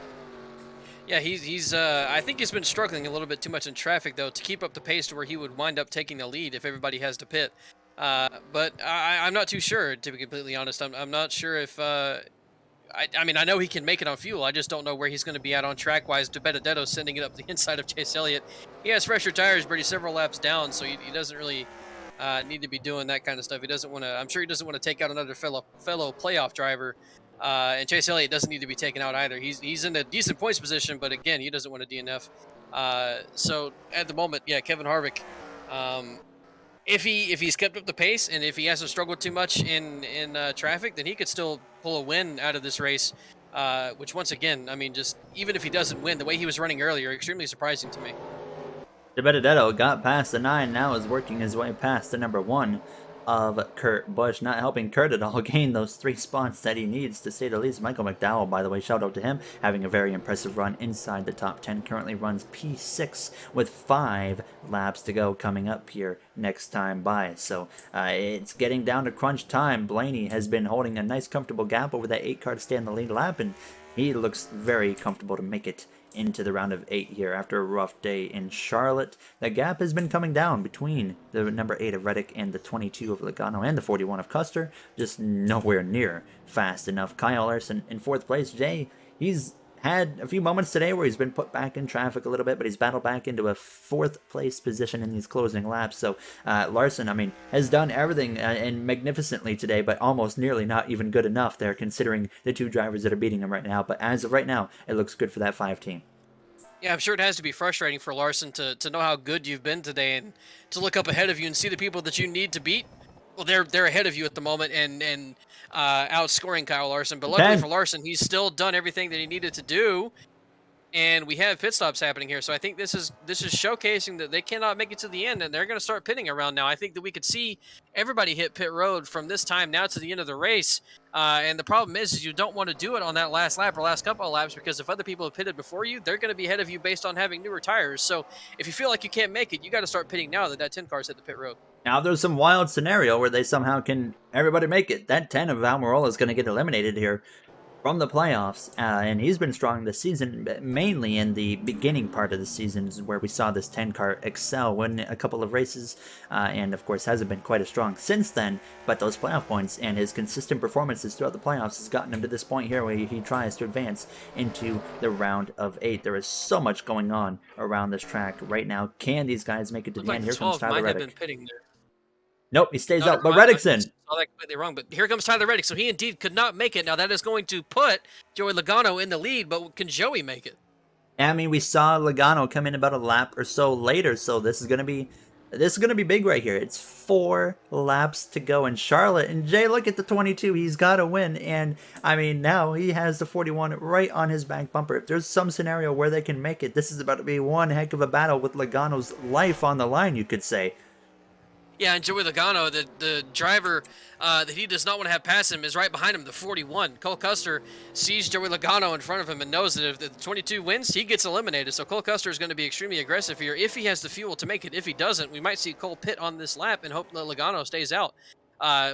Yeah, he's I think he's been struggling a little bit too much in traffic, though, to keep up the pace to where he would wind up taking the lead if everybody has to pit. But I'm not too sure, to be completely honest. I'm not sure if I mean, I know he can make it on fuel. I just don't know where he's going to be at on track-wise. Benedetto's sending it up the inside of Chase Elliott. He has fresher tires, but he's several laps down, so he doesn't really need to be doing that kind of stuff. He doesn't want to. I'm sure he doesn't want to take out another fellow playoff driver. And Chase Elliott doesn't need to be taken out either. He's in a decent points position, but again, he doesn't want to DNF. So at the moment, yeah, Kevin Harvick. If he's kept up the pace and if he hasn't struggled too much in traffic, then he could still pull a win out of this race. Which once again, I mean, just even if he doesn't win, the way he was running earlier, extremely surprising to me. Benedetto got past the 9, now is working his way past the number 1 of Kurt Busch, not helping Kurt at all gain those 3 spots that he needs, to say the least. Michael McDowell, by the way, shout out to him, having a very impressive run inside the top 10, currently runs P6 with 5 laps to go coming up here next time by. So it's getting down to crunch time. Blaney has been holding a nice comfortable gap over that 8 car to stay in the lead lap, and he looks very comfortable to make it into the round of 8 here after a rough day in Charlotte. The gap has been coming down between the number 8 of Reddick and the 22 of Logano and the 41 of Custer, just nowhere near fast enough. Kyle Larson in 4th place. Jay, he's had a few moments today where he's been put back in traffic a little bit, but he's battled back into a 4th place position in these closing laps. So Larson, I mean, has done everything and magnificently today, but almost nearly not even good enough there, considering the 2 drivers that are beating him right now. But as of right now, it looks good for that 5 team. Yeah, I'm sure it has to be frustrating for Larson to know how good you've been today and to look up ahead of you and see the people that you need to beat. Well, they're ahead of you at the moment and outscoring Kyle Larson. But luckily for Larson, he's still done everything that he needed to do, and we have pit stops happening here. So I think this is showcasing that they cannot make it to the end, and they're going to start pitting around now. I think that we could see everybody hit pit road from this time now to the end of the race. And the problem is you don't want to do it on that last lap or last couple of laps, because if other people have pitted before you, they're going to be ahead of you based on having newer tires. So if you feel like you can't make it, you got to start pitting now that 10 car's hit the pit road. Now, there's some wild scenario where they somehow can everybody make it. That 10 of Almirola is going to get eliminated here from the playoffs, and he's been strong this season, mainly in the beginning part of the season where we saw this 10 car excel, win a couple of races, and of course hasn't been quite as strong since then, but those playoff points and his consistent performances throughout the playoffs has gotten him to this point here where he tries to advance into the round of 8. There is so much going on around this track right now. Can these guys make it to the end? Here comes Tyler Reddick. Have been pitting there. Nope, he stays out, but Reddick's in. I saw that completely wrong, but here comes Tyler Reddick. So he indeed could not make it. Now that is going to put Joey Logano in the lead, but can Joey make it? I mean, we saw Logano come in about a lap or so later, so this is gonna be big right here. It's 4 laps to go in Charlotte, and Jay, look at the 22. He's got to win, and I mean, now he has the 41 right on his back bumper. If there's some scenario where they can make it, this is about to be one heck of a battle with Logano's life on the line, you could say. Yeah, and Joey Logano, the driver that he does not want to have pass him, is right behind him, the 41. Cole Custer sees Joey Logano in front of him and knows that if the 22 wins, he gets eliminated. So Cole Custer is going to be extremely aggressive here if he has the fuel to make it. If he doesn't, we might see Cole pit on this lap and hope that Logano stays out.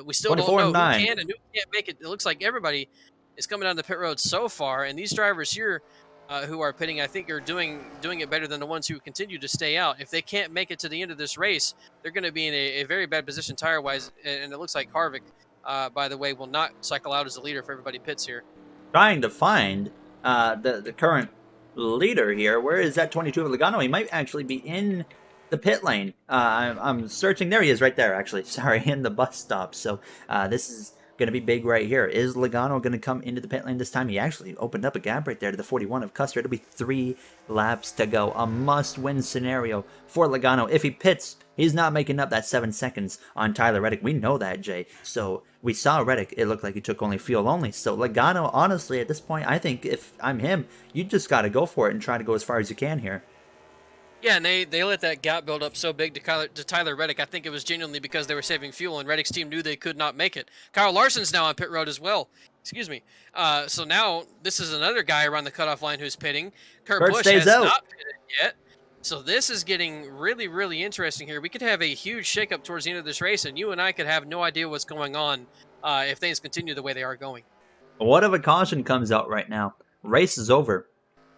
We still don't know who can and who can't make it. It looks like everybody is coming down the pit road so far, and these drivers here who are pitting, I think, are doing it better than the ones who continue to stay out. If they can't make it to the end of this race, they're going to be in a very bad position tire wise. And it looks like Harvick, by the way, will not cycle out as a leader if everybody pits here. Trying to find the current leader here. Where is that 22 of Logano? He might actually be in the pit lane. I'm searching. There he is, right there, actually. Sorry, in the bus stop. So this is going to be big right here. Is Logano going to come into the pit lane this time? He actually opened up a gap right there to the 41 of Custer. It'll be 3 laps to go. A must-win scenario for Logano. If he pits, he's not making up that 7 seconds on Tyler Reddick. We know that, Jay. So we saw Reddick. It looked like he took only fuel only. So Logano, honestly, at this point, I think if I'm him, you just got to go for it and try to go as far as you can here. Yeah, and they let that gap build up so big to Tyler Reddick. I think it was genuinely because they were saving fuel, and Reddick's team knew they could not make it. Kyle Larson's now on pit road as well. Excuse me. So now this is another guy around the cutoff line who's pitting. Kurt Busch has not pitted yet. So this is getting really, really interesting here. We could have a huge shakeup towards the end of this race, and you and I could have no idea what's going on if things continue the way they are going. What if a caution comes out right now? Race is over.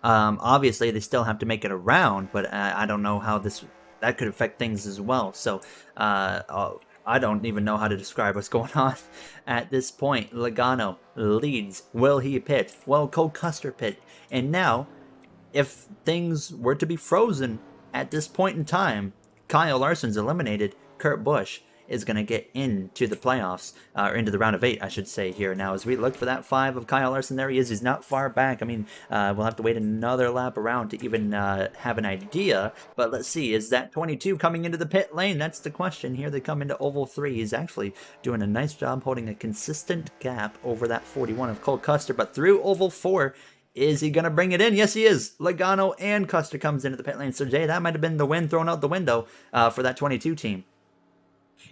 Obviously, they still have to make it around, but I don't know how that could affect things as well. So I don't even know how to describe what's going on at this point. Logano leads. Will he pit? Well, Cole Custer pit. And now, if things were to be frozen at this point in time, Kyle Larson's eliminated. Kurt Busch is going to get into the playoffs, or into the round of 8, I should say, here. Now, as we look for that 5 of Kyle Larson, there he is. He's not far back. I mean, we'll have to wait another lap around to even have an idea. But let's see. Is that 22 coming into the pit lane? That's the question. Here they come into Oval 3. He's actually doing a nice job holding a consistent gap over that 41 of Cole Custer. But through Oval 4, is he going to bring it in? Yes, he is. Logano and Custer comes into the pit lane. So, Jay, that might have been the win thrown out the window for that 22 team.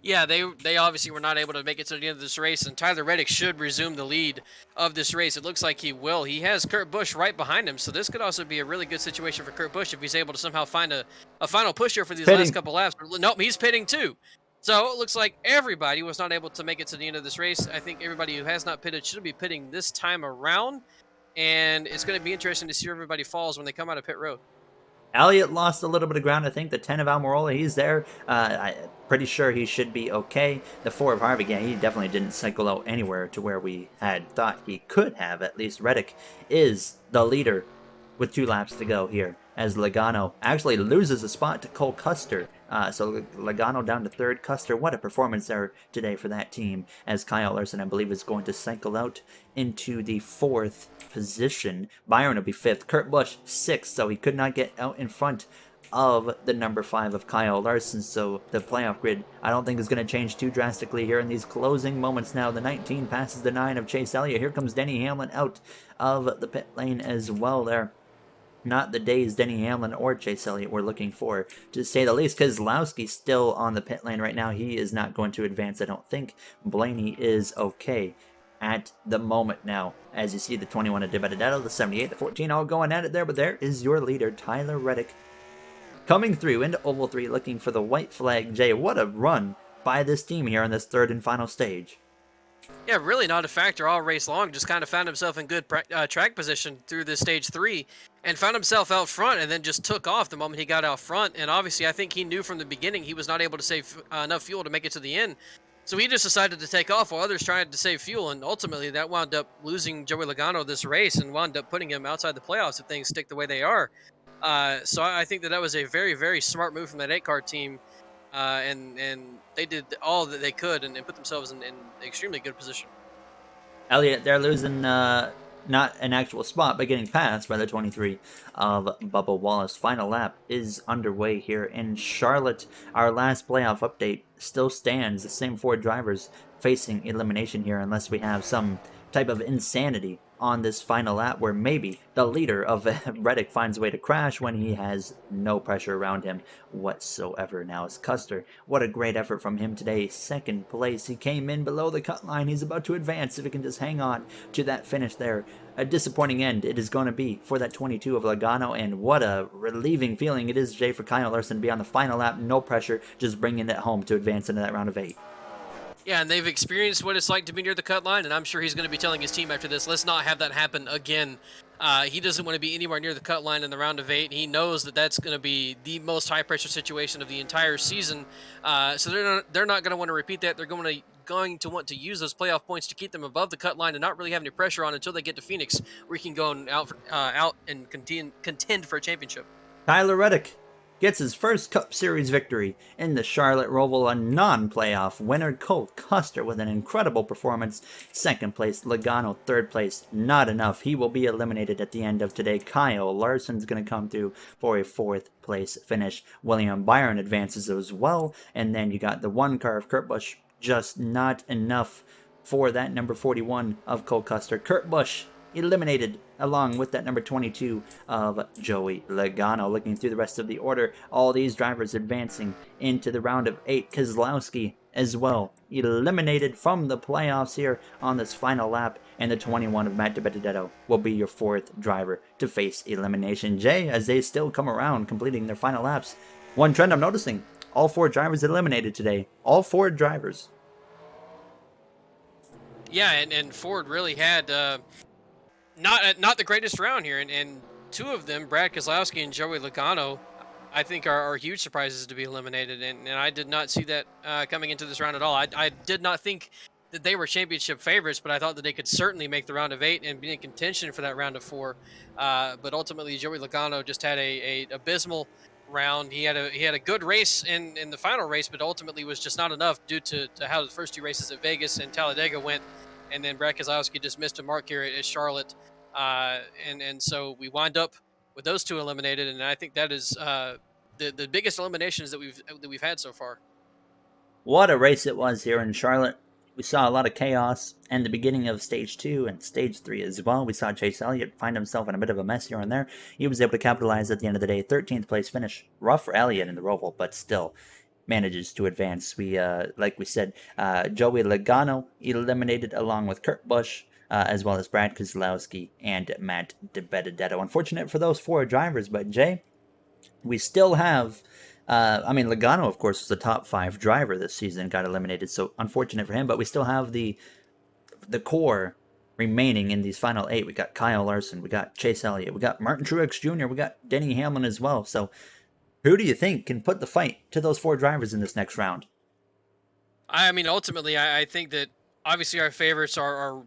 Yeah, they obviously were not able to make it to the end of this race, and Tyler Reddick should resume the lead of this race. It looks like he will. He has Kurt Busch right behind him, so this could also be a really good situation for Kurt Busch if he's able to somehow find a final push here for these last couple laps. Nope, he's pitting too. So it looks like everybody was not able to make it to the end of this race. I think everybody who has not pitted should be pitting this time around, and it's going to be interesting to see where everybody falls when they come out of pit road. Elliott lost a little bit of ground. I think the 10 of Almirola, he's there. I'm pretty sure he should be okay. The 4 of Harvick, yeah, he definitely didn't cycle out anywhere to where we had thought he could have. At least Reddick is the leader with 2 laps to go here, as Logano actually loses a spot to Cole Custer. So Logano down to 3rd. Custer, what a performance there today for that team, as Kyle Larson, I believe, is going to cycle out into the 4th position. Byron will be 5th. Kurt Busch 6th, so he could not get out in front of the number 5 of Kyle Larson. So the playoff grid, I don't think is going to change too drastically here in these closing moments now. The 19 passes the 9 of Chase Elliott. Here comes Denny Hamlin out of the pit lane as well there. Not the days Denny Hamlin or Chase Elliott were looking for, to say the least. Keselowski's still on the pit lane right now. He is not going to advance, I don't think. Blaney is okay at the moment now. As you see, the 21 of DiBenedetto, the 78, the 14, all going at it there. But there is your leader, Tyler Reddick, coming through into Oval 3, looking for the white flag. Jay, what a run by this team here on this 3rd and final stage. Yeah, really not a factor all race long. Just kind of found himself in good track position through this stage 3 and found himself out front and then just took off the moment he got out front. And obviously, I think he knew from the beginning he was not able to save enough fuel to make it to the end. So he just decided to take off while others tried to save fuel. And ultimately, that wound up losing Joey Logano this race and wound up putting him outside the playoffs if things stick the way they are. So I think that was a very, very smart move from that 8-car team. And they did all that they could and put themselves in extremely good position. Elliott, they're losing not an actual spot, but getting passed by the 23 of Bubba Wallace. Final lap is underway here in Charlotte. Our last playoff update still stands. The same 4 drivers facing elimination here, unless we have some type of insanity on this final lap where maybe the leader of Reddick finds a way to crash when he has no pressure around him whatsoever. Now it's Custer. What a great effort from him today. 2nd place. He came in below the cut line. He's about to advance if he can just hang on to that finish there. A disappointing end it is going to be for that 22 of Logano, and what a relieving feeling it is, Jay, for Kyle Larson to be on the final lap. No pressure, just bringing it home to advance into that round of 8. Yeah, and they've experienced what it's like to be near the cut line, and I'm sure he's going to be telling his team after this, let's not have that happen again. He doesn't want to be anywhere near the cut line in the round of 8. He knows that that's going to be the most high pressure situation of the entire season. So they're not going to want to repeat that. They're going to want to use those playoff points to keep them above the cut line and not really have any pressure on until they get to Phoenix, where he can go and out and contend for a championship. Tyler Reddick gets his first Cup Series victory in the Charlotte Roval, a non-playoff winner. Cole Custer with an incredible performance. Second place, Logano third place. Not enough. He will be eliminated at the end of today. Kyle Larson's going to come through for a fourth place finish. William Byron advances as well. And then you got the one car of Kurt Busch. Just not enough for that number 41 of Cole Custer. Kurt Busch eliminated along with that number 22 of Joey Logano. Looking through the rest of the order, all these drivers advancing into the round of 8. Keselowski as well eliminated from the playoffs here on this final lap, and the 21 of Matt DiBenedetto will be your fourth driver to face elimination. Jay, as they still come around completing their final laps, one trend I'm noticing, all 4 drivers eliminated today. All 4 drivers. Yeah, and Ford really had not the greatest round here, and 2 of them, Brad Keselowski and Joey Logano, I think are huge surprises to be eliminated, and I did not see that coming into this round at all. I did not think that they were championship favorites, but I thought that they could certainly make the round of 8 and be in contention for that round of 4. But ultimately, Joey Logano just had a abysmal round. He had a good race in the final race, but ultimately was just not enough due to how the first 2 races at Vegas and Talladega went. And then Brad Keselowski just missed a mark here at Charlotte. And so we wind up with those 2 eliminated, and I think that is the biggest eliminations that we've had so far. What a race it was here in Charlotte. We saw a lot of chaos and the beginning of stage 2 and stage 3 as well. We saw Chase Elliott find himself in a bit of a mess here and there. He was able to capitalize at the end of the day. 13th place finish. Rough for Elliott in the Roval, but still manages to advance. We, like we said, Joey Logano eliminated along with Kurt Busch, as well as Brad Keselowski and Matt DiBenedetto. Unfortunate for those 4 drivers, but Jay, we still have, Logano, of course, was the top 5 driver this season, got eliminated, so unfortunate for him, but we still have the core remaining in these final 8. We got Kyle Larson, we got Chase Elliott, we got Martin Truex Jr., we got Denny Hamlin as well, so who do you think can put the fight to those 4 drivers in this next round? I mean, ultimately, I think that obviously our favorites are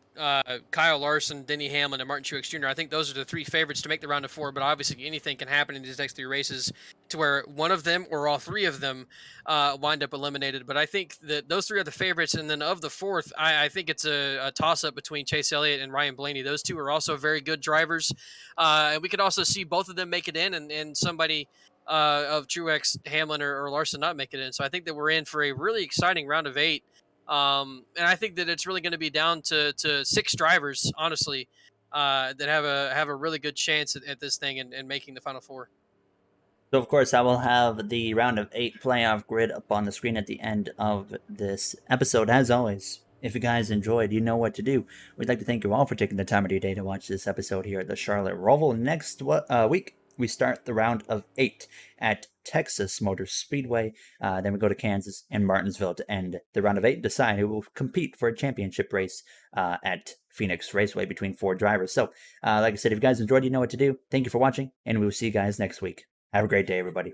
Kyle Larson, Denny Hamlin, and Martin Truex Jr. I think those are the 3 favorites to make the round of 4, but obviously anything can happen in these next 3 races to where one of them or all 3 of them wind up eliminated. But I think that those 3 are the favorites, and then of the 4th, I think it's a toss-up between Chase Elliott and Ryan Blaney. Those 2 are also very good drivers, and we could also see both of them make it in, and somebody of Truex, Hamlin, or Larson not make it in. So I think that we're in for a really exciting round of 8. And I think that it's really going to be down to 6 drivers, honestly, that have a really good chance at this thing and making the final 4. So, of course, I will have the round of 8 playoff grid up on the screen at the end of this episode. As always, if you guys enjoyed, you know what to do. We'd like to thank you all for taking the time of your day to watch this episode here at the Charlotte Roval. Next week, we start the round of 8 at Texas Motor Speedway. Then we go to Kansas and Martinsville to end the round of 8 and decide who will compete for a championship race at Phoenix Raceway between 4 drivers. So, like I said, if you guys enjoyed, you know what to do. Thank you for watching, and we will see you guys next week. Have a great day, everybody.